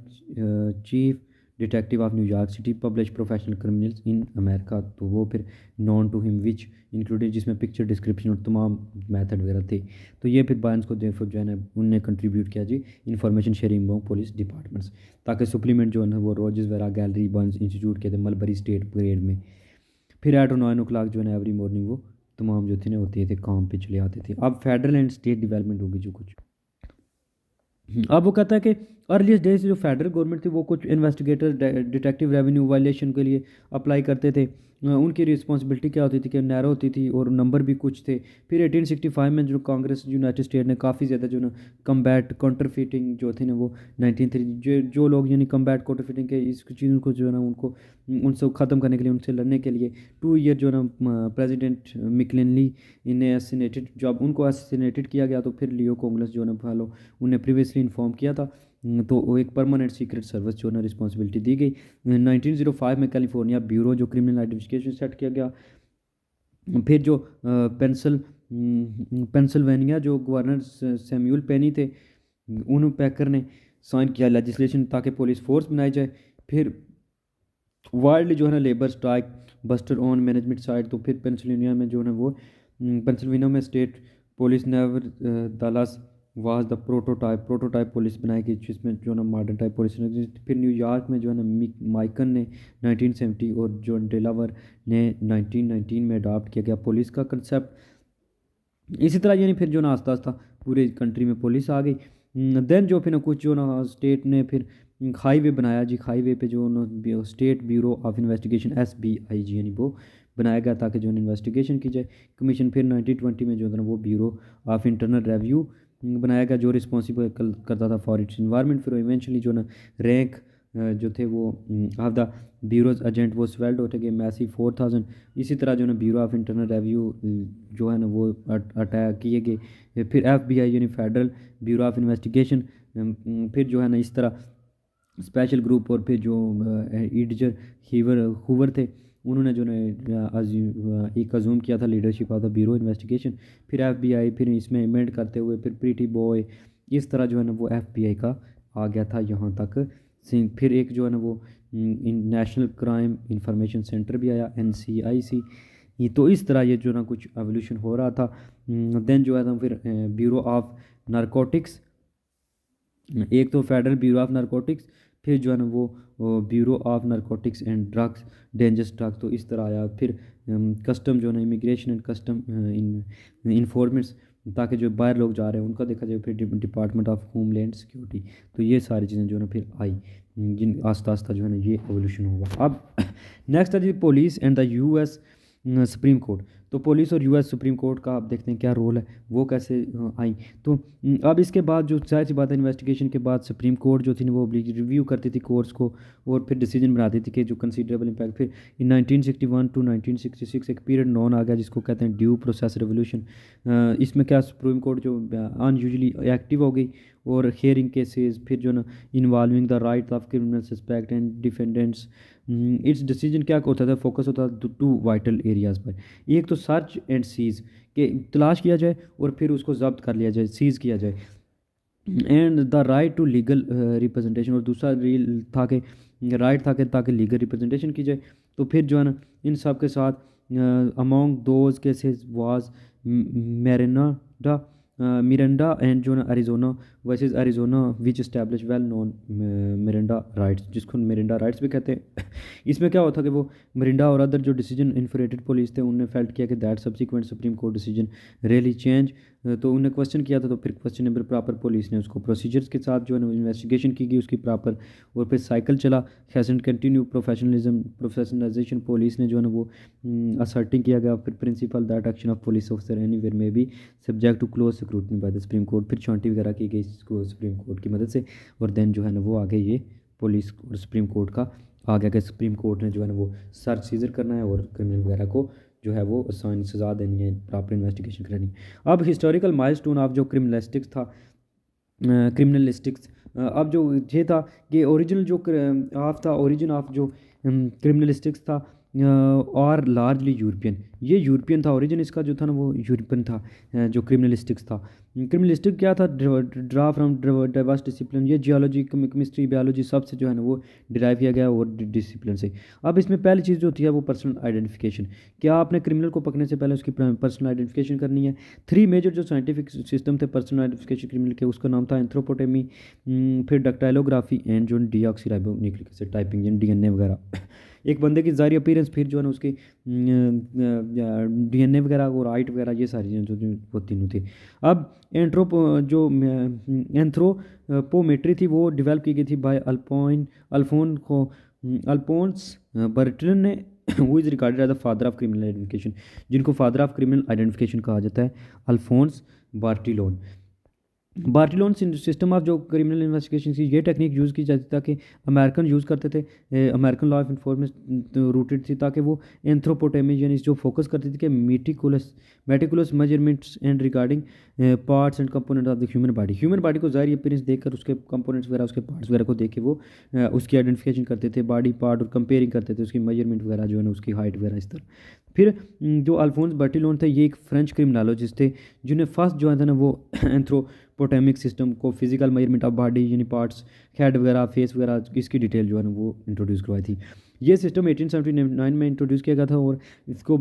chief detective of New York city publish professional criminals in America, तो वो फिर known to him which included जिसमें पिक्चर डिस्क्रिप्शन और तमाम मेथड वगैरह थे। तो ये फिर बायर्न्स को देर जो है ना उनने कंट्रीब्यूट किया जी information sharing among police departments, ताकि सप्लीमेंट जो है ना वो रोजेस वगैरह गैलरी बर्न्स इंस्टीट्यूट के थे मलबरी स्टेट परेड में। फिर एट 9 o'clock जो है ना एवरी मॉर्निंग वो तमाम जो थे ना होते थे काम पे चले आते थे। अब फेडरल एंड स्टेट डेवलपमेंट होगी जो कुछ। अब वो कहता है कि अर्लीस्ट डेज जो फेडरल गवर्नमेंट थी वो कुछ इन्वेस्टिगेटर डिटेक्टिव रेवेन्यू वायलेशन के लिए अप्लाई करते थे। उनकी रिस्पॉन्सिबिलिटी क्या होती थी कि नैरो होती थी और नंबर भी कुछ थे। फिर 1865 में जो कांग्रेस यूनाइटेड स्टेट ने काफ़ी ज़्यादा जो ना कम्बैट काउंटरफीटिंग जो थी ना वो 1930 जो लोग यानी कम्बैट काउंटरफीटिंग के इस चीज़ों को जो है ना उनको उनसे ख़त्म करने के लिए उनसे लड़ने के लिए 2 ईयर जो है ना प्रेसिडेंट मिकलिनली इन्हें एसिनेटेड जब उनको एसिनेटेड किया गया तो फिर लियो कांग्रेस जो है ना फॉलो उन्हें प्रीवियसली इन्फॉर्म किया था, तो वो एक परमानेंट सीक्रेट सर्विस जो है रिस्पॉन्सिबिलिटी दी गई। 1905 में कैलिफोर्निया ब्यूरो जो क्रिमिनल आइडेंटिफिकेशन सेट किया गया। फिर जो पेंसिल्वेनिया जो गवर्नर सैमुअल पेनी थे उन पैकर ने साइन किया लेजिस्लेशन ताकि पुलिस फोर्स बनाई जाए। फिर वाइल्ड जो है ना labour strike buster on management side, तो फिर पेंसिल्वेनिया में जो है वो पेंसिल्वेनिया में स्टेट पुलिस नेवर दलास वाज द प्रोटोटाइप पुलिस बनाई गई जिसमें जो ना मॉडर्न टाइप पुलिस। फिर न्यूयॉर्क में जो है ना माइकन ने 1970 और जो डेलावर ने 1919 में अडॉप्ट किया गया पुलिस का कंसेप्ट। इसी तरह यानी फिर जो ना आस्ता आस्ता पूरे कंट्री में पुलिस आ गई। देन जो फिर ना कुछ जो ना स्टेट ने फिर हाईवे बनाया जी, हाईवे पे जो ना state bureau of investigation SBIG यानी वो बनाया गया ताकि जो इन्वेस्टिगेशन की जाए। कमीशन फिर 1920 में जो था ना वो ब्यूरो ऑफ इंटरनल रेव्यू बनाया गया जो रिस्पॉन्सिबल करता था फॉर इट्स इन्वायरमेंट। फिर इवेंचुअली जो ना रैंक जो थे वो ऑफ द ब्यूरोज एजेंट वो स्वेल्ड होते गए मैसी 4000। इसी तरह जो ना ब्यूरो ऑफ इंटरनल रेव्यू जो है ना वो अटैक किए गए। फिर FBI यानी फेडरल ब्यूरो ऑफ इन्वेस्टिगेशन, फिर जो है ना इस तरह स्पेशल ग्रुप और फिर जो ईडजर हूवर थे उन्होंने जो है एक अजूम किया था leadership of the bureau investigation. फिर FBI फिर इसमें अमेंड करते हुए फिर प्रीटी बॉय इस तरह जो है ना वो FBI का आ गया था यहाँ तक। फिर एक जो है ना वो नेशनल क्राइम इंफॉर्मेशन सेंटर भी आया NCIC। ये तो इस तरह ये जो ना कुछ एवोल्यूशन हो रहा था। देन जो है ना फिर ब्यूरो ऑफ नारकोटिक्स, एक तो फेडरल ब्यूरो ऑफ नारकोटिक्स, फिर जो है ना वो bureau of narcotics and drugs dangerous drugs, तो इस तरह आया। फिर कस्टम जो है ना इमिग्रेशन एंड कस्टम इन्फॉर्मेंट्स ताकि जो बाहर लोग जा रहे हैं उनका देखा जाए। फिर डिपार्टमेंट ऑफ होमलैंड सिक्योरिटी, तो ये सारी चीज़ें जो है ना फिर आई जिन आस्ता आस्ता जो है ना ये एवोल्यूशन हुआ। अब नेक्स्ट है जी police and the US supreme court. तो पुलिस और यूएस सुप्रीम कोर्ट का आप देखते हैं क्या रोल है, वो कैसे आई। तो अब इसके बाद जो जाहिर सी बात है, इन्वेस्टिगेशन के बाद सुप्रीम कोर्ट जो थी ना वो रिव्यू करती थी कोर्ट्स को और फिर डिसीजन बनाती थी कि जो कंसीडरेबल इम्पैक्ट। फिर इन 1961 टू 1966 एक पीरियड नॉन आ गया जिसको कहते हैं ड्यू प्रोसेस रेवोल्यूशन। इसमें क्या सुप्रीम कोर्ट जो अनयूजली एक्टिव हो गई और हेयरिंग केसेस फिर जो ना involving the right of criminal suspect and defendants. It's decision क्या होता था, फोकस होता था टू वाइटल एरियाज़ पर। एक तो सर्च एंड सीज के तलाश किया जाए और फिर उसको जब्त कर लिया जाए, सीज़ किया जाए, and the right to legal representation. और दूसरा रील था कि राइट था कि ताकि लीगल रिप्रेजेंटेशन की जाए। तो फिर जो है ना इन सब के साथ among those cases was Miranda Miranda and जो ना Arizona versus Arizona which establish well known Miranda rights, जिसको मिरांडा राइट्स भी कहते हैं। इसमें क्या होता कि वो मिरांडा और अदर जो डिसीजन इन्फोरेटेड पुलिस थे उन्होंने फेल्ट किया कि that subsequent supreme court decision really change. तो उन्हें क्वेश्चन किया था, तो फिर क्वेश्चनेबल प्रॉपर पुलिस ने उसको प्रोसीजर्स के साथ जो है ना इन्वेस्टिगेशन की गई उसकी प्रॉपर, और फिर साइकिल चला हैजंट कंटिन्यू प्रोफेशनलाइजेशन। पुलिस ने जो है ना वो असर्टिंग किया गया फिर principle that action of police officer anywhere में be subject to close scrutiny by the supreme court. फिर छांटी वगैरह की गई सुप्रीम कोर्ट की मदद से, और देन जो है ना वो आगे ये पुलिस और सुप्रीम कोर्ट का आ गया कि सुप्रीम कोर्ट ने जो है ना वो सर्च सीजर करना है और क्रिमिनल वगैरह को जो है वो आसान सज़ा देनी है, प्रॉपर इन्वेस्टिगेशन करनी है। अब हिस्टोरिकल माइलस्टोन ऑफ जो क्रिमिनलिस्टिक्स था, क्रिमिनलिस्टिक्स अब जो ये था कि ओरिजिनल जो ऑफ था, ओरिजिन ऑफ जो क्रिमिनलिस्टिक्स था और लार्जली यूरोपियन, ये यूरोपियन था। ओरिजिन इसका जो था ना वो यूरोपियन था, जो क्रिमिनलिस्टिक्स था। क्रिमिनलिस्टिक क्या था, ड्रा फ्रॉम डाइवर्स डिसिप्लिन। ये जियोलॉजी केमिस्ट्री बायोलॉजी सबसे जो है ना वो डिराइव किया गया और डिसिप्लिन से। अब इसमें पहली चीज़ जो होती है वो पर्सनल आइडेंटिफिकेशन। क्या आपने क्रिमिनल को पकड़ने से पहले उसकी पर्सनल आइडेंटिफिकेशन करनी है। 3 मेजर जो साइंटिफिक सिस्टम थे पर्सनल आइडेंटिफिकेशन क्रिमिनल के, उसका नाम था एंथ्रोपोटेमी, फिर डक्टाइलोग्राफी एंड जो डीऑक्सीराइबोन्यूक्लिक एसिड टाइपिंग यानी डीएनए वगैरह। एक बंदे की ज़ाहिरी अपीयरेंस, फिर जो है ना उसकी डीएनए वगैरह और हाइट वगैरह, ये सारी चीज़ें जो वो तीनों थी। अब एंथ्रोपोमेट्री थी वो डेवलप की गई थी बाय अल्फोंस बर्टलन ने, who is regarded as the father of criminal identification, जिनको फादर ऑफ क्रिमिनल आइडेंटिफिकेशन कहा जाता है, Alphonse Bertillon. Bertillon system of जो क्रिमिनल इन्वेस्टिगेशन की ये टेक्निक यूज़ की जाती ताकि अमेरिकन यूज़ करते थे, अमेरिकन लॉ ऑफ इन्फॉर्मेंस रूटेड थी, ताकि वो एंथ्रोपोटेमी यानी जो फोकस करती थी कि meticulous measurements and regarding parts and component of the human body को ज़ाहिर अपीयरेंस देखकर उसके कंपोनेंट्स वगैरह उसके पार्ट्स वगैरह को देख के वो उसकी आइडेंटिफिकेशन करते थे, बॉडी पार्ट, और कंपेयरिंग करते थे उसकी मेजरमेंट वगैरह जो है ना उसकी हाइट वगैरह इस तरह। फिर जो अल्फोंस बर्टिलोन थे ये एक फ्रेंच क्रिमिनोलॉजिस्ट थे जिन्हें फर्स्ट जो है ना वो एंथ्रोपोटेमिक सिस्टम को फिजिकल मेजरमेंट ऑफ बॉडी यानी पार्ट्स, हेड वगैरह, फेस वगैरह, इसकी डिटेल जो है ना वो इंट्रोड्यूस करवाई थी। ये सिस्टम 1879 में इंट्रोड्यूस किया गया था और इसको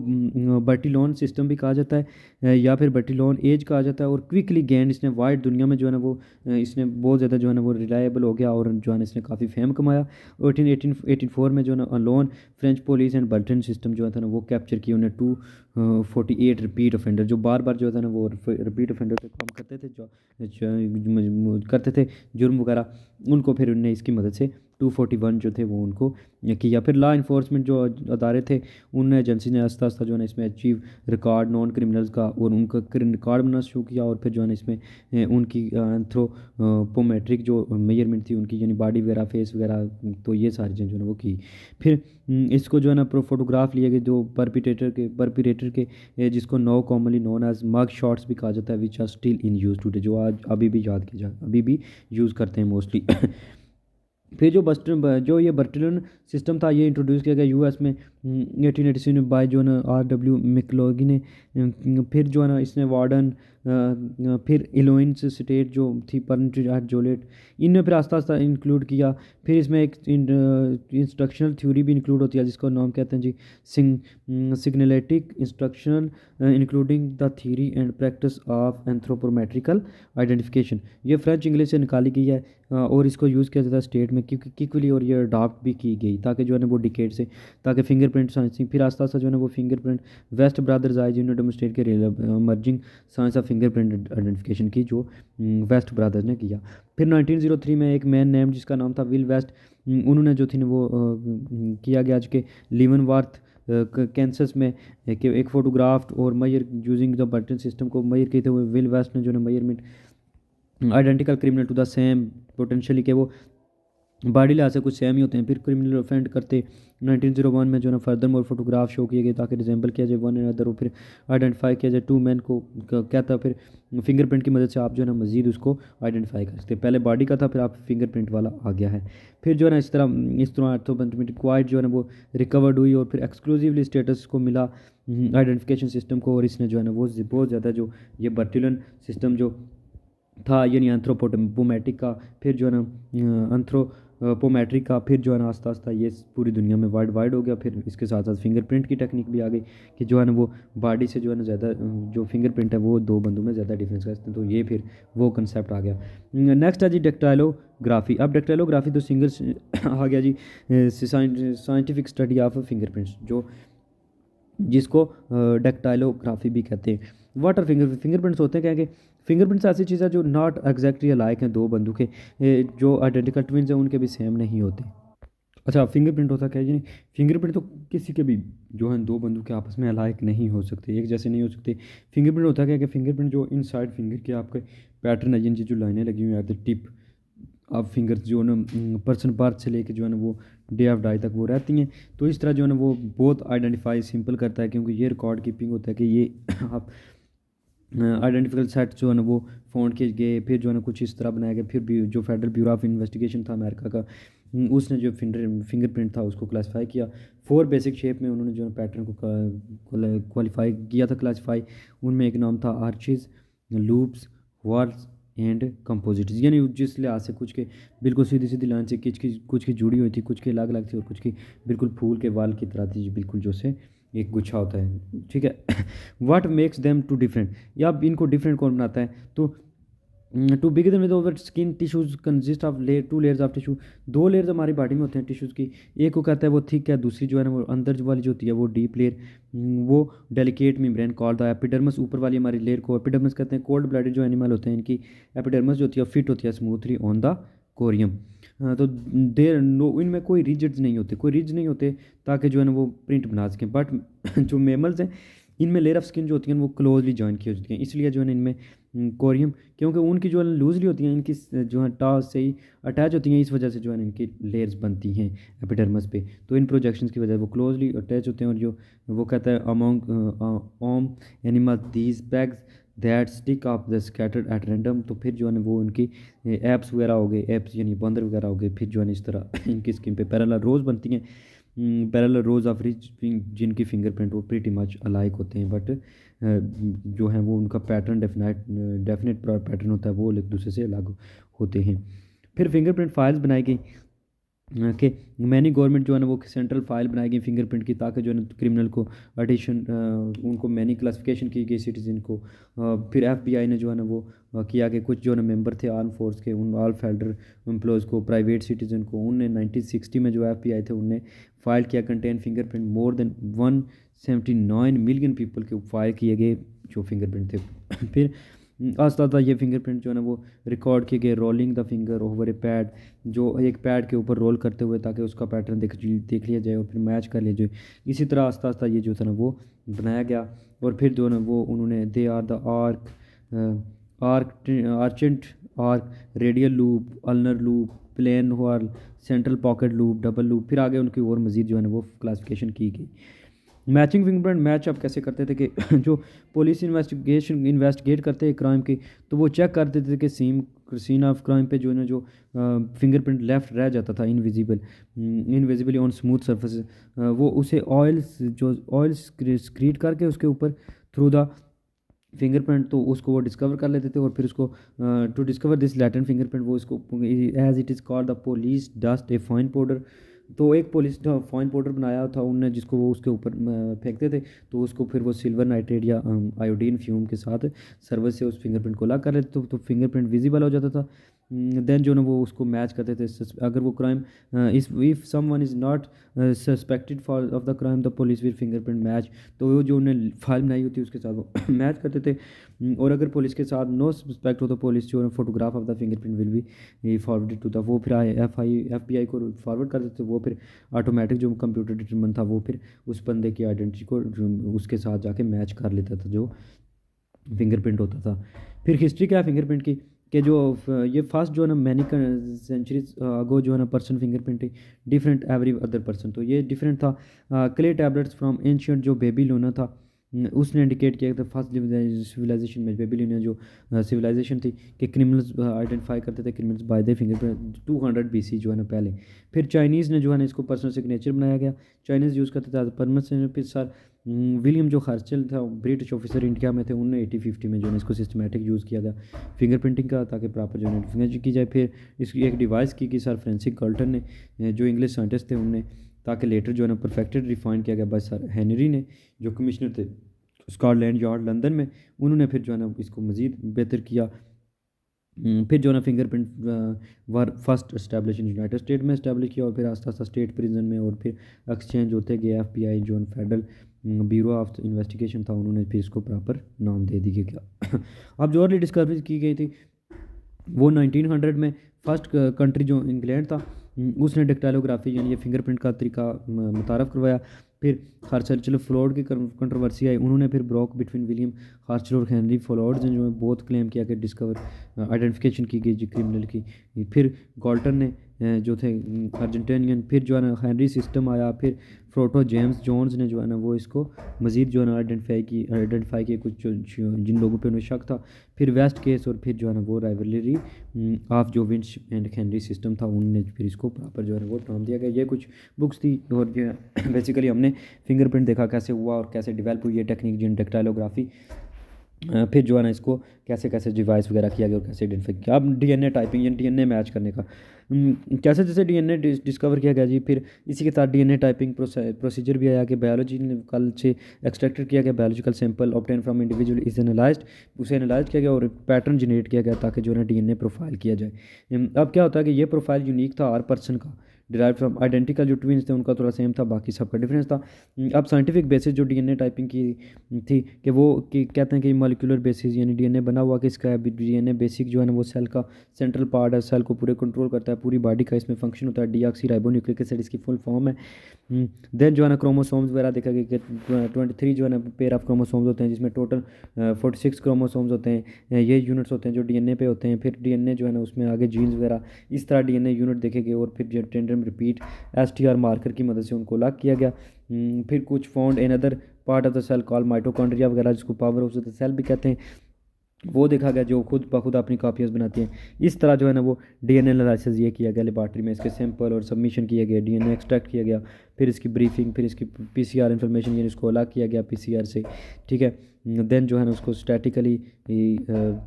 बर्टिलोन सिस्टम भी कहा जाता है या फिर बर्टिलोन एज कहा जाता है। और क्विकली गेंड इसने वाइड दुनिया में जो है ना वो इसने बहुत ज़्यादा जो है ना वो रिलायबल हो गया और जो है ना इसने काफ़ी फेम कमाया। 1884 में जो है ना alone French police and Burton system जो था ना वो कैप्चर किया उन्हें 248 रिपीट ऑफेंडर, जो बार बार जो था ना वो रिपीट ऑफेंडर पे काम करते थे, जो करते थे जुर्म वगैरह, उनको फिर उनने इसकी मदद से 241 जो थे वो उनको किया। फिर लॉ इन्फोर्समेंट जो अदारे थे उन एजेंसी ने आस्ता आस्ता जो है ना इसमें अचीव रिकॉर्ड नॉन क्रिमिनल्स का और उनका रिकॉर्ड बनना शुरू किया। और फिर जो है ना इसमें उनकी एंथ्रोपोमेट्रिक जो मेजरमेंट थी उनकी यानी बॉडी वगैरह, फेस वगैरह, तो ये सारी चीज़ें जो है ना वो की। फिर इसको जो है ना फोटोग्राफ लिए गए जो परपिटेटर के जिसको now commonly known as mug shots भी कहा जाता है, which are still in use today, जो आज अभी भी याद किया जाए, अभी भी यूज़ करते हैं मोस्टली। फिर जो ये बर्टिलन सिस्टम था ये इंट्रोड्यूस किया गया यूएस में 1886 में बाय जो है ना RW मैकलोगी ने। फिर जो है ना इसने वार्डन, फिर इलोइंस स्टेट जो थी पर्न जोलेट, इनने फिर आस्ता आस्ता इंक्लूड किया। फिर इसमें एक इंस्ट्रक्शनल थ्योरी भी इंक्लूड होती है जिसको नाम कहते हैं जी signaletic instructional, including the theory and practice of anthropometrical identification. ये फ्रेंच इंग्लिश से निकाली गई है और इसको यूज़ किया जाता है स्टेट में क्विकली, और ये अडॉप्ट भी की गई ताकि जो है ना वो डिकेट से, ताकि फिंगरप्रिंट साइंस, फिर आस्ता आस्ता जो है ना वो फिंगरप्रिंट वेस्ट ब्रदर्स आए जिन्होंने डेमोस्ट्रेट के merging science of fingerprint identification की, जो वेस्ट ब्रदर्स ने किया। फिर 1903 में एक मैन नेम जिसका नाम था विल वेस्ट, उन्होंने जो थी ना वो किया गया आज के लिवनवर्थ कैंसस में कि एक फोटोग्राफ और measure using the Bertillon system को मयर किए थे विल वेस्ट ने जो है measurement identical criminal to the same potentially कि वो बॉडी लिहाज से कुछ सेम ही होते हैं। फिर क्रिमिनल ऑफेंड करते 1901 में जो है ना फर्दर मोर फोटोग्राफ शो किए गए ताकि रिजेंबल किया जाए वन अनदर, और फिर आइडेंटिफाई किया जाए टू मैन को। क्या था फिर फिंगरप्रिंट की मदद से आप जो है ना मज़ीद उसको आइडेंटिफाई कर सकते हैं। पहले बॉडी का था, फिर आप फिंगरप्रिंट वाला आ गया है। फिर जो है ना इस तरह आर्थोमेटिक क्वाइट जो है ना वो रिकवर्ड हुई और फिर एक्सक्लूसिवली स्टेटस को मिला आइडेंटिफिकेशन सिस्टम को, और इसने जो है ना वो बहुत ज़्यादा जो ये बर्टिलन सिस्टम जो था यानी एंथ्रोपोमेटिक का, फिर जो है ना एंथ्रोपोमेट्रिक का, फिर जो है ना आस्ता आस्ता ये पूरी दुनिया में वर्ल्ड वाइड हो गया। फिर इसके साथ साथ फिंगरप्रिंट की टेक्निक भी आ गई कि जो है ना वो बॉडी से जो है ना ज़्यादा जो फिंगरप्रिंट है वो दो बंदों में ज़्यादा डिफरेंस करते हैं, तो ये फिर वो कंसेप्ट आ गया। नेक्स्ट है जी डेक्टाइलोग्राफी। अब डेक्टाइलोग्राफी तो सिंगल आ गया जी साइंटिफिक स्टडी ऑफ फिंगरप्रिंट्स, जो जिसको डेक्टाइलोग्राफी भी कहते हैं। वाटर फिंगरप्रिंट्स होते हैं क्या कि फिंगरप्रिंट्स ऐसी चीज़ है जो नॉट एग्जैक्टली अलाइक हैं दो बंदों के, जो आइडेंटिकल ट्विन्स हैं उनके भी सेम नहीं होते। अच्छा, फिंगरप्रिंट होता क्या है जी? फिंगरप्रिंट तो किसी के भी जो है दो बंदों के आपस में अलाइक नहीं हो सकते, एक जैसे नहीं हो सकते। फिंगरप्रिंट होता क्या है कि फिंगरप्रिंट जो इनसाइड फिंगर के आपके पैटर्न है, जिनकी जो लाइनें लगी हुई हैं एट द टिप अब फिंगर्स जो है ना पर्सन बर्थ से लेके जो है ना वो डे ऑफ डाई तक वो रहती हैं। तो इस तरह जो है ना वो बहुत आइडेंटिफाई सिंपल करता है, क्योंकि ये रिकॉर्ड कीपिंग होता है कि ये आप आइडेंटिफिकल सेट जो है ना वो फाउंड किए गए। फिर जो है ना कुछ इस तरह बनाया गया। फिर भी जो फेडरल ब्यूरो ऑफ इन्वेस्टिगेशन था अमेरिका का, उसने जो फिंगरप्रिंट था उसको क्लासीफाई किया 4 बेसिक शेप में। उन्होंने जो है पैटर्न को क्वालिफाई किया था, क्लासीफाई। उनमें एक नाम था arches, loops, whorls and composites, यानी जिस लिहाज से कुछ के बिल्कुल सीधी सीधी लाइन से कुछ की जुड़ी हुई थी, कुछ के अलग अलग थी, और कुछ की बिल्कुल फूल के वाल की तरह थी, बिल्कुल जो से एक गुच्छा होता है, ठीक है। What makes them too different, या अब इनको डिफरेंट कौन बनाता है? तो to begin with our skin tissues consist of two layers of tissue. दो लेयर्स हमारी बॉडी में होते हैं टिश्यूज़ की, एक को कहता है वो थिक है, दूसरी जो है ना वो अंदर जो वाली जो होती है वो डीप लेयर, वो delicate membrane called the epidermis. ऊपर वाली हमारी लेयर को एपिडर्मस कहते हैं। कोल्ड ब्लडेड जो एनिमल होते हैं इनकी एपिडर्मस जो होती है फिट होती है स्मूथली ऑन द कोरियम। तो देर नो, इनमें कोई रिजिड्स नहीं होते, कोई रिज नहीं होते, ताकि जो है ना वो प्रिंट बना सकें। बट जो मेमल्स हैं इनमें लेयर ऑफ स्किन जो होती है वो क्लोजली जॉइन की होती हैं, इसलिए जो है ना इनमें कोरियम, क्योंकि उनकी जो है लूजली होती हैं, इनकी जो है टास से ही अटैच होती हैं, इस वजह से जो है इनकी लेयर्स बनती हैं एपिडर्मस पे। तो इन प्रोजेक्शंस की वजह से वो क्लोजली अटैच होते हैं। और जो वो कहता है among whom animal these bags that stick of the scattered at random. तो फिर जो है ना वो उनकी एप्स वगैरह हो गए, एप्स यानी बंदर वगैरह हो गए, फिर जो है ना इस तरह इनकी स्किन पे पैरेलल रोज बनती हैं, पैरेलल रोज ऑफ रिच, जिनकी फिंगरप्रिंट वो प्रीटी मच अलाइक होते हैं, बट जो है वो उनका पैटर्न डेफिनेट पैटर्न होता है, वो एक दूसरे से अलग होते हैं। फिर फिंगरप्रिंट फाइल्स बनाई गई कि मैनी गवर्नमेंट जो है ना वो सेंट्रल फाइल बनाई गई फिंगरप्रिंट की, ताकि जो है ना क्रिमिनल को एडिशन उनको मैनी क्लासिफिकेशन की गई सिटीजन को। फिर एफबीआई ने जो है ना वो किया कि कुछ जो है ना मेंबर थे आर्म फोर्स के, उन ऑल फेडरल एम्प्लॉयज़ को, प्राइवेट सिटीजन को, उनने 1960 में जो एफबीआई थे उनने फाइल किया contain fingerprint more than 179 million people के फाइल किए गए जो फिंगरप्रिंट थे। फिर आस्ता आस्ता ये फिंगरप्रिंट जो है ना वो रिकॉर्ड किए गए rolling the finger over A pad, जो एक पैड के ऊपर रोल करते हुए, ताकि उसका पैटर्न देख लिया जाए और फिर मैच कर लिया जाए। इसी तरह आस्ता आस्ता ये जो था ना वो बनाया गया। और फिर जो है ना वो उन्होंने they are the arched arch, radial loop, ulnar loop, plain whorl, central pocket loop, double loop, फिर आगे उनकी और मज़ीद जो है ना वो क्लासिफिकेशन की गई। मैचिंग फिंगरप्रिंट मैच आप कैसे करते थे कि जो पुलिस इन्वेस्टिगेट करते हैं क्राइम की, तो वो चेक कर देते थे कि सीन ऑफ क्राइम पे जो है ना जो फिंगरप्रिंट लेफ्ट रह जाता था इनविजिबली ऑन स्मूथ सरफेस, वो उसे ऑयल स्क्रीट करके उसके ऊपर थ्रू द फिंगरप्रिंट, तो उसको वो डिस्कवर कर लेते थे। और फिर उसको to discover this latent fingerprint, वो इसको as it is called the police dust a fine powder. तो एक पुलिस फाइन पाउडर बनाया था उनने, जिसको वो उसके ऊपर फेंकते थे, तो उसको फिर वो सिल्वर नाइट्रेट या आयोडीन फ्यूम के साथ सर्विस से उस फिंगरप्रिंट को अलग कर लेते तो फिंगरप्रिंट विजिबल हो जाता था। देन जो ना वो उसको मैच करते थे। अगर वो crime if someone is not suspected for of the crime the police will fingerprint match. तो वो जो उन्हें फाइल बनाई होती है उसके साथ वो मैच करते थे। और अगर पुलिस के साथ नो सस्पेक्ट हो तो पुलिस जो है photograph of the fingerprint will be forwarded to the, वो फिर FBI को फॉरवर्ड कर देते थे। वो फिर ऑटोमेटिक जो कंप्यूटर डिटरमिन था वो फिर उस बंदे की आइडेंटिटी को उसके साथ जाके मैच कर लेता था जो फिंगरप्रिंट होता था। फिर हिस्ट्री क्या है फिंगरप्रिंट की, कि जो ये फर्स्ट जो है ना मैनी सेंचुरीज अगो जो है ना person fingerprint different every other person, तो ये डिफरेंट था। क्ले टैबलेट्स फ्रॉम एंशियंट जो बेबीलोना था, उसने इंडिकेट किया था फर्स्ट सिविलाइजेशन में बेबीलोनिया जो सिविलाइजेशन थी कि क्रिमिनल्स आइडेंटिफाई करते थे criminals by the fingerprint 200 BC जो है ना पहले। फिर चाइनीज़ ने जो है ना इसको पर्सनल सिग्नेचर बनाया गया, चाइनीज़ यूज़ करते थे परमानेंट। फिर सर विलियम जो हर्चल था ब्रिटिश ऑफिसर इंडिया में थे, उन्होंने 1850 में जो है इसको सिस्टमेटिक यूज़ किया गया फिंगरप्रिंटिंग का, ताकि प्रॉपर जो है फिंगर की जाए। फिर इसकी एक डिवाइस की सर फ्रांसिस गाल्टन ने, जो इंग्लिश साइंटिस्ट थे उनने, ताकि लेटर जो है ना परफेक्टेड रिफाइन किया गया बाय सर हेनरी ने जो कमिश्नर थे स्कॉटलैंड यार्ड लंदन में। उन्होंने फिर जो है ना इसको मज़ीद बेहतर किया। फिर जो है ना fingerprint were first establish in United state में इस्टेब्लिश किया, और फिर आस्ता आस्ता स्टेट प्रिजन में और फिर एक्सचेंज होते गए। FBI जो फेडरल ब्यूरो ऑफ इन्वेस्टिगेशन था, उन्होंने फिर इसको प्रॉपर नाम दे दिया गया। अब जो अर्ली डिस्कवरी की गई थी वो 1900 में फर्स्ट कंट्री जो इंग्लैंड था उसने डेक्टाइलोग्राफी यानी ये फिंगरप्रिंट का तरीका मुतारफ़ करवाया। फिर हार्चल फ्लॉड की कंट्रोवर्सी आई, उन्होंने फिर ब्रोक बिटवीन विलियम हार्चल और हेनरी फ्लॉड ने जो है बहुत क्लेम किया कि डिस्कवर आइडेंटिफिकेशन की गई जी क्रिमिनल की। फिर गॉल्टन ने जो थे अर्जेंटेनियन, फिर जो है ना हेनरी सिस्टम आया, फिर फ्रोटो जेम्स जोन्स ने जो है ना वो इसको मज़ीद जो है ना आइडेंटिफाई किए कुछ जिन लोगों पे उन्हें शक था। फिर वेस्ट केस, और फिर जो है ना वो राइवलरी ऑफ जो विंच एंड हेनरी सिस्टम था, उनने फिर इसको प्रॉपर जो है ना वो नाम दिया गया। ये कुछ बुक्स थी, और जो है बेसिकली हमने फिंगरप्रिंट देखा कैसे हुआ और कैसे डेवलप हुई ये टेक्निक जिन डेक्टाइलोग्राफी। फिर जो है ना इसको कैसे कैसे डिवाइस वगैरह किया गया और कैसे आइडेंटिफाई किया। अब DNA टाइपिंग यानी DNA मैच करने का कैसे जैसे DNA डिस्कवर किया गया जी, फिर इसी के साथ DNA टाइपिंग प्रोसीजर भी आया कि बायोलॉजी कल से एक्सट्रैक्टेड किया गया biological sample obtain from individual is analysed, उसे एनालाइज किया गया और पैटर्न जनरेट किया गया ताकि जो है ना DNA प्रोफाइल किया जाए। अब क्या होता है कि ये प्रोफाइल यूनिक था हर पर्सन का, डिराइव फ्रॉम आइडेंटिकल जो ट्विन्स थे उनका थोड़ा सेम था, बाकी सबका डिफरेंस था। अब साइंटिफिक बेसिस जो DNA टाइपिंग की थी कि वो कि कहते हैं कि मॉलिक्यूलर बेसिस यानी DNA बना हुआ किसका है, DNA बेसिक जो है ना वो सेल का सेंट्रल पार्ट है, सेल को पूरे कंट्रोल करता है, पूरी बॉडी का इसमें फंक्शन होता है। डीऑक्सी राइबोन्यूक्लिक एसिड इसकी फुल फॉर्म है। देन जो है ना क्रोमोसोम्स वगैरह देखा गया कि 23 जो है ना पेयर ऑफ क्रोमोसोम्स होते हैं, जिसमें टोटल 46 क्रोमोसोम्स होते हैं। ये यूनिट्स होते हैं जो DNA पे होते हैं। फिर DNA जो है ना उसमें आगे जीन्स वगैरह इस तरह DNA यूनिट देखे गए, और फिर जो टेंडम रिपीट STR मार्कर की मदद से उनको अलग किया गया। फिर कुछ found in other part of the cell call mitochondria वगैरह, जिसको पावर ऑफ द सेल भी कहते हैं, वो देखा गया जो खुद ब खुद अपनी कापियाँ बनाती हैं। इस तरह जो है ना वो DNA एनालिसिस ये किया गया लेबॉर्ट्री में, इसके सैंपल और सबमिशन किया गया, DNA एक्सट्रैक्ट किया गया, फिर इसकी ब्रीफिंग, फिर इसकी PCR इन्फॉर्मेशन यानी इसको अलग किया गया PCR से, ठीक है। देन जो है ना उसको स्टैटिकली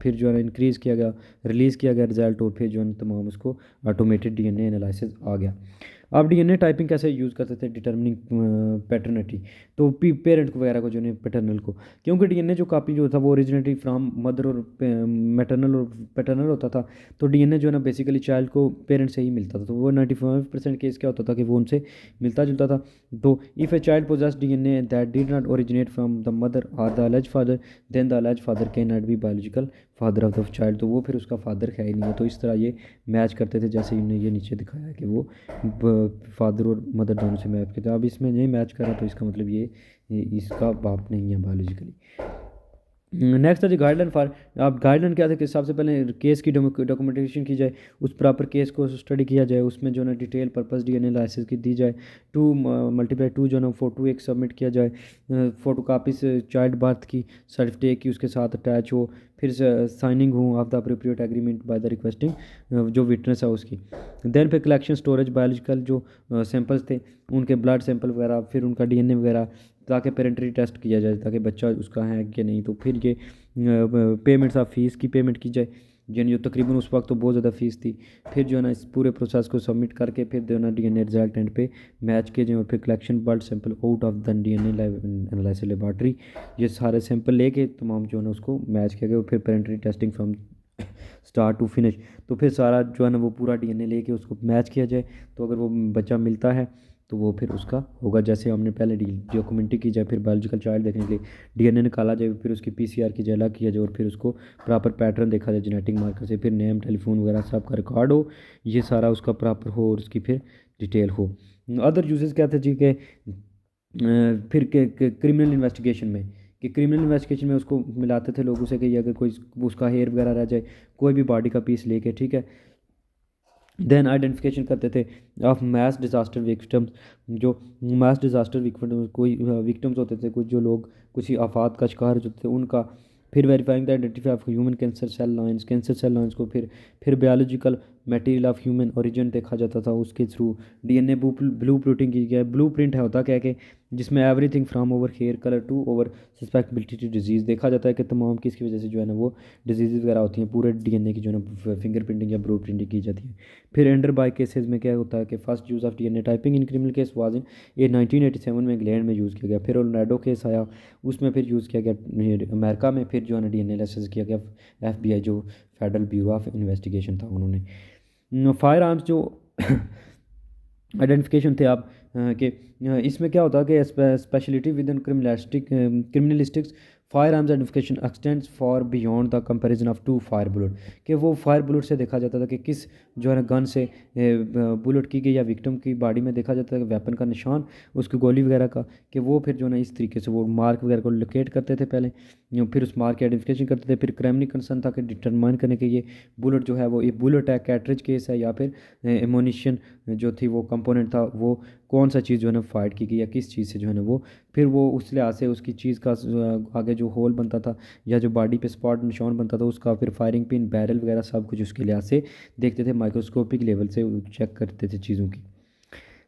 फिर जो है ना इंक्रीज़ किया गया, रिलीज़ किया गया रिजल्ट, और फिर जो है ना तमाम उसको ऑटोमेटेड DNA एनालिसिस आ गया। अब DNA टाइपिंग कैसे यूज़ करते थे डिटर्मिनिंग पैटर्निटी, तो पेरेंट वगैरह को जो है पैटर्नल को, क्योंकि DNA जो कापी जो था वो ओरिजिनेटली फ्राम मदर और मैटरनल और पैटर्नल होता था। तो DNA जो है ना बेसिकली चाइल्ड को पेरेंट से ही मिलता था, तो वो 95% केस क्या होता था कि वो उनसे मिलता जुलता था। तो if a child possesses DNA that did not originate from the mother और the alleged father, then the alleged father can not be biological father of the child, तो वो फिर उसका फादर है ही नहीं है। तो इस तरह ये मैच करते थे, जैसे इन्होंने ये नीचे दिखाया है कि वो फादर और मदर दोनों से मैच करते हैं। अब इसमें नहीं मैच कर रहा तो इसका मतलब ये इसका बाप नहीं है बायोलॉजिकली। नेक्स्ट है जी गाइडलाइन फॉर, आप गाइडलाइन क्या था कि सबसे पहले केस की डॉक्यूमेंटेशन की जाए, उस प्रॉपर केस को स्टडी किया जाए, उसमें जो है ना डिटेल पर्पस DNA एनालिसिस की दी जाए। 2 जो है ना फ़ोटो एक सबमिट किया जाए, फ़ोटो कापी से चाइल्ड बर्थ की सर्टिफिकेट की उसके साथ अटैच हो, फिर साइनिंग हो of the appropriate agreement by the requesting जो विटनेस है उसकी। देन फिर कलेक्शन स्टोरेज बायोलॉजिकल जो सैंपल्स थे उनके ब्लड सैंपल वगैरह, फिर उनका DNA वगैरह, ताकि पेरेंटरी टेस्ट किया जाए ताकि बच्चा उसका है कि नहीं। तो फिर ये पेमेंट्स ऑफ फीस की पेमेंट की जाए, यानी जो तकरीबन उस वक्त तो बहुत ज़्यादा फ़ीस थी। फिर जो है ना इस पूरे प्रोसेस को सबमिट करके फिर जो है ना DNA रिजल्ट एंड पे मैच किए जाए, और फिर collection blood sample out of the DNA analysis laboratory, ये सारे सैंपल लेके तमाम जो है ना उसको मैच किया गया, और फिर paternity testing from start to finish. तो फिर सारा जो है ना वो पूरा डीएनए लेके उसको मैच किया जाए, तो अगर वो बच्चा मिलता है तो वो फिर उसका होगा। जैसे हमने पहले डॉक्यूमेंट्री की जाए, फिर बायोलॉजिकल चाइल्ड देखने के लिए डीएनए निकाला जाए, फिर उसकी पीसीआर की जाए, अलग किया जाए, और फिर उसको प्रॉपर पैटर्न देखा जाए जेनेटिक मार्कर से, फिर नेम टेलीफोन वगैरह सब का रिकॉर्ड हो, ये सारा उसका प्रॉपर हो और उसकी फिर डिटेल हो। अदर यूजेस क्या थे जी के फिर क्रिमिनल इन्वेस्टिगेशन में, कि क्रिमिनल इन्वेस्टिगेशन में उसको मिलाते थे लोगों से कि अगर कोई उसका हेयर वगैरह रह जाए, कोई भी बॉडी का पीस लेके, ठीक है। देन आइडेंटिफिकेशन करते थे ऑफ मैस डिज़ास्टर विक्टिम्स, जो मैस डिज़ास्टर विक्टिम कोई विक्टिम्स होते थे, कुछ जो लोग कुछ आफात का शिकार होते थे उनका। फिर verifying the identify of human cancer cell lines को फिर biological material of human origin देखा जाता था, उसके थ्रू डीएनए ब्लू प्रिंटिंग की गया। ब्लू प्रिंट है होता क्या है कि जिसमें everything from our hair colour to our susceptibility to disease देखा जाता है कि तमाम किसकी वजह से जो है ना वो डिजीज़ वगैरह होती हैं, पूरे डीएनए की जो है ना फिंगर प्रिंटिंग या ब्लू प्रिंटिंग की जाती है। फिर अंडर बाय केसेस में क्या होता है कि first use of DNA typing in criminal case was in ये 1987 में इंग्लैंड में यूज़ किया गया। फिर ओर्लैंडो केस आया, उसमें फिर यूज़ किया गया अमेरिका में, फिर जो है ना डीएनए लाइसेंस किया गया एफबीआई जो फेडरल ब्यूरो ऑफ इन्वेस्टिगेशन था उन्होंने। फायर आर्म्स जो आइडेंटिफिकेशन थे आप कि इसमें क्या होता है कि speciality within criminalistics firearms identification extends for beyond the comparison of two fire bullet, कि वो फायर बुलेट से देखा जाता था कि किस जो है ना गन से बुलेट की गई या विक्टिम की बॉडी में देखा जाता था कि वेपन का निशान, उसकी गोली वगैरह का, कि वो फिर जो है ना इस तरीके से वो मार्क वगैरह को लोकेट करते थे पहले, फिर उस मार्क की आइडेंटिफिकेशन करते थे। फिर क्राइमिनल कंसर्न था कि डिटरमाइन करने के ये बुलेट जो है वो ये बुलेट है, कैट्रिज केस है, या फिर एमोनिशन जो थी वो कंपोनेंट था, वो कौन सा चीज़ जो है ना फाइट की गई या किस चीज़ से जो है ना वो, फिर वो उस लिहाज से उसकी चीज़ का आगे जो होल बनता था या जो बॉडी पे स्पॉट निशान बनता था उसका, फिर फायरिंग पिन बैरल वगैरह सब कुछ उसके लिहाज से देखते थे, माइक्रोस्कोपिक लेवल से चेक करते थे चीज़ों की।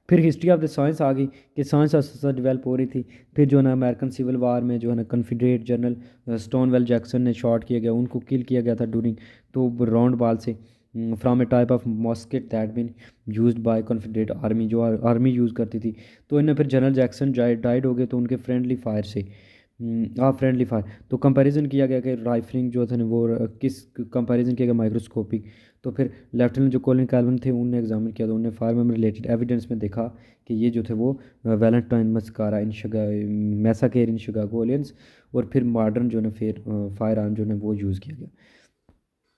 फिर हिस्ट्री ऑफ द साइंस आ गई कि साइंस आस्ते डेवलप हो रही थी। फिर जो है ना अमेरिकन सिविल वार में जो है ना कन्फिडरेट जनरल स्टोनवेल जैक्सन ने शॉट किया गया, उनको किल किया गया था ड्यूरिंग तो राउंड बाल से from a type of musket that been used by Confederate army, जो आर्मी यूज़ करती थी। तो इनमें फिर जनरल जैक्सन डाइड हो गए तो उनके फ्रेंडली फायर से फ्रेंडली फायर। तो कंपैरिजन किया गया कि राइफलिंग जो थे ना वो किस कंपैरिजन किया गया माइक्रोस्कोपिक। तो फिर लेफ्टिनेंट जो कॉलिन कैल्विन थे उनने एग्जामिन किया, तो उन्होंने फायर में रिलेटेड एविडेंस में देखा कि ये जो थे वो वैलेंटाइन मस्कारा इन मैसाकेर इन शिकागोलियंस, और फिर मॉडर्न जो है ना फिर फायर आर्म जो है वो यूज़ किया गया।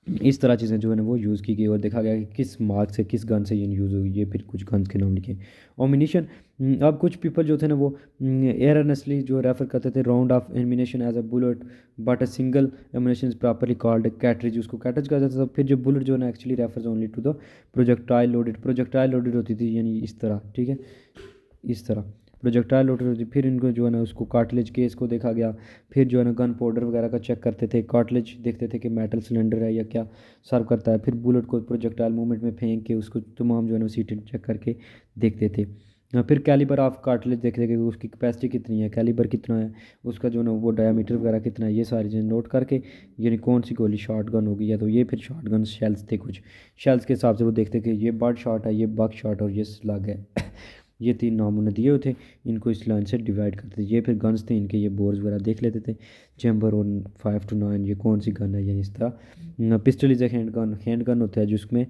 इस तरह चीज़ें जो है ना वो यूज़ की गई और देखा गया कि किस मार्क से किस गन से ये यूज़ हुई। ये फिर कुछ गन्स के नाम लिखे। ओमिनेशन, अब कुछ पीपल जो थे ना वो एरनेसली जो रेफर करते थे round of ammunition as a bullet but a single ammunition is properly called cartridge, उसको कैटरेज कहा जाता था। फिर जो बुलेट जो है ना actually refers only to the projectile loaded होती थी, यानी इस तरह, ठीक है, इस तरह प्रोजेक्टाइल लोडेड होती। फिर इनको जो है ना उसको कार्टिलेज केस को देखा गया। फिर जो है ना गन पाउडर वगैरह का चेक करते थे, कार्टिलेज देखते थे कि मेटल सिलेंडर है या क्या सर्व करता है। फिर बुलेट को प्रोजेक्टाइल मूवमेंट में फेंक के उसको तमाम जो है ना सीटें चेक करके देखते थे। फिर कैलिबर ऑफ कार्टिलेज देखते थे कि उसकी कैपेसिटी कितनी है, कैलिबर कितना है, उसका जो है ना वो डायामीटर वगैरह कितना है, ये सारी चीज़ें नोट करके यानी कौन सी गोली शॉर्ट गन होगी। या तो ये फिर शॉर्ट गन शेल्स थे, कुछ शेल्स के हिसाब से वो देखते कि ये बर्ड शॉट है, ये बग शॉट और ये स्लग है। ये तीन नामूने दिए हुए थे, इनको इस लाइन से डिवाइड करते थे। ये फिर गन्स थे, इनके ये बोर्स वगैरह देख लेते थे, चैम्बर और 5 to 9 ये कौन सी गन है, यानी इस तरह। Pistol is a hand gun होता है जिसमें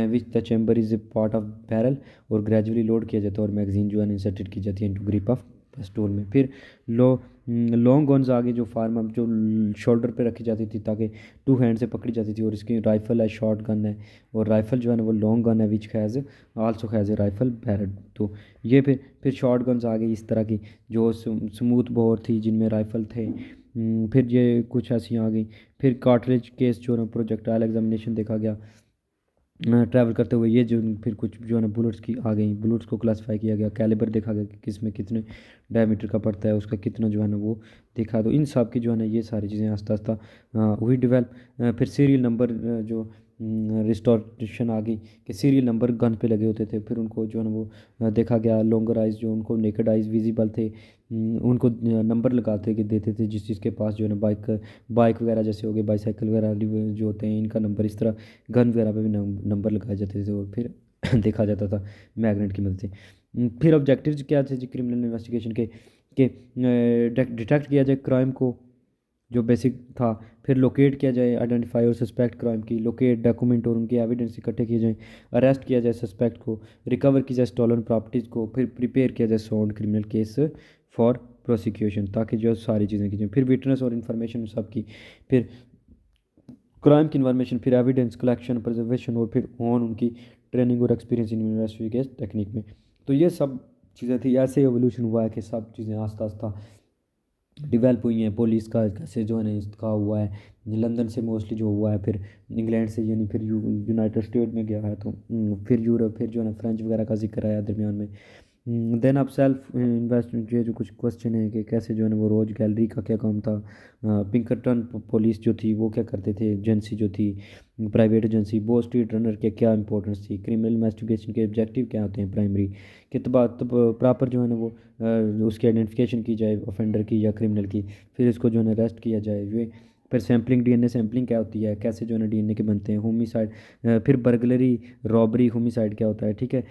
which the chamber is a part of barrel और ग्रेजुअली लोड किया जाता है और मैगजीन जो है इंसर्टेड की जाती है इनटू ग्रिप ऑफ पिस्टल में। फिर लो लॉन्ग गन्स आगे जो फार्म जो शोल्डर पे रखी जाती थी ताकि टू हैंड से पकड़ी जाती थी, और इसकी राइफ़ल है, शॉर्ट गन है, और राइफ़ल जो है ना वो लॉन्ग गन है which has also has a rifle barrel. तो ये फिर शॉर्ट गन्स आ गई इस तरह की जो स्मूथ बोर थी जिनमें राइफ़ल थे। फिर ये कुछ ऐसी आ गई। फिर कार्ट्रिज केस जो है ना प्रोजेक्टाइल एग्जामिनेशन देखा गया ट्रैवल करते हुए। ये जो फिर कुछ जो है ना बुलेट्स की आ गई, बुलेट्स को क्लासीफाई किया गया, कैलिबर देखा गया कि किस में कितने डायमीटर का पड़ता है, उसका कितना जो है ना वो देखा। तो इन सब की जो है ना ये सारी चीज़ें आस्ता आस्ता हुई डेवलप। फिर सीरियल नंबर जो रिस्टोरेशन आ गई कि सीरियल नंबर गन पे लगे होते थे, फिर उनको जो है ना वो देखा गया। लॉन्गर आइज़ जो उनको नेकेड आइज़ विजिबल थे, उनको नंबर लगाते कि देते थे जिस चीज़ के पास जो है ना बाइक बाइक वगैरह जैसे हो गए, बाईसाइकिल वगैरह जो होते हैं इनका नंबर इस तरह गन वगैरह पे भी नंबर लगाए जाते थे और फिर देखा जाता था मैग्नेट की मदद से। फिर ऑब्जेक्टिव्स क्या थे जी क्रिमिनल इन्वेस्टिगेशन के, कि डिटेक्ट किया जाए क्राइम को जो बेसिक था। फिर लोकेट किया जाए, आइडेंटिफाई और सस्पेक्ट क्राइम की, लोकेट डॉक्यूमेंट और उनके एविडेंस इकट्ठे किए जाएँ, अरेस्ट किया जाए सस्पेक्ट को, रिकवर की जाए स्टॉलन प्रॉपर्टीज़ को, फिर प्रिपेयर किया जाए sound criminal case for prosecution, ताकि जो है सारी चीज़ें की जाएँ। फिर विटनेस और इन्फॉर्मेशन सब की, फिर क्राइम की इन्फॉर्मेशन, फिर एविडेंस कलेक्शन प्रिजर्वेशन, और फिर ऑन उनकी ट्रेनिंग और एक्सपीरियंस इन इन्वेस्टिगेशन टेक्निक में। तो ये सब चीज़ें थी, ऐसे एवोल्यूशन हुआ है कि सब चीज़ें आस्ता आस्ता डेवलप हुई हैं। पुलिस का कैसे जो है ना इसका हुआ है, लंदन से मोस्टली जो हुआ है, फिर इंग्लैंड से, यानी फिर यूनाइटेड स्टेट में गया है, तो फिर यूरोप, फिर जो है ना फ्रेंच वगैरह का जिक्र आया दरमियान में। देन आप सेल्फ इन्वेस्टमेंट, ये जो कुछ क्वेश्चन है कि कैसे जो है ना वो रोज गैलरी का क्या काम था, पिंकरटन पुलिस जो थी वो क्या करते थे, एजेंसी जो थी प्राइवेट एजेंसी, बो स्ट्रीट रनर के क्या इंपॉर्टेंस थी, क्रिमिनल इन्वेस्टिगेशन के ऑब्जेक्टिव क्या होते हैं प्राइमरी, कि तब प्रॉपर जो है ना वो उसकी आइडेंटिफिकेशन की जाए ऑफेंडर की या क्रिमिनल की, फिर इसको जो है ना अरेस्ट किया जाए। ये फिर सैम्पलिंग, डीएनए सैम्पलिंग क्या होती है, कैसे जो है ना डीएनए के बनते हैं, होमिसाइड, फिर बर्गलरी, रॉबरी, होमिसाइड क्या होता है, ठीक है,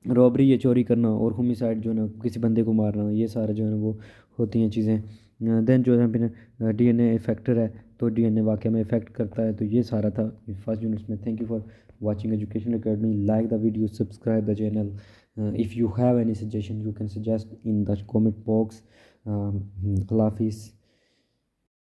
रॉबरी ये चोरी करना, और होमिसाइड जो है ना किसी बंदे को मारना, ये सारा जो है ना वो होती हैं चीज़ें। देन जो है फिर डीएनए फैक्टर है, तो डीएनए वाकई में इफेक्ट करता है। तो ये सारा था फर्स्ट यूनिट में। Thank you for watching Education Academy, like the video, subscribe the channel, if you have any suggestion you can suggest in the comment box. अल्लाह हाफिज़।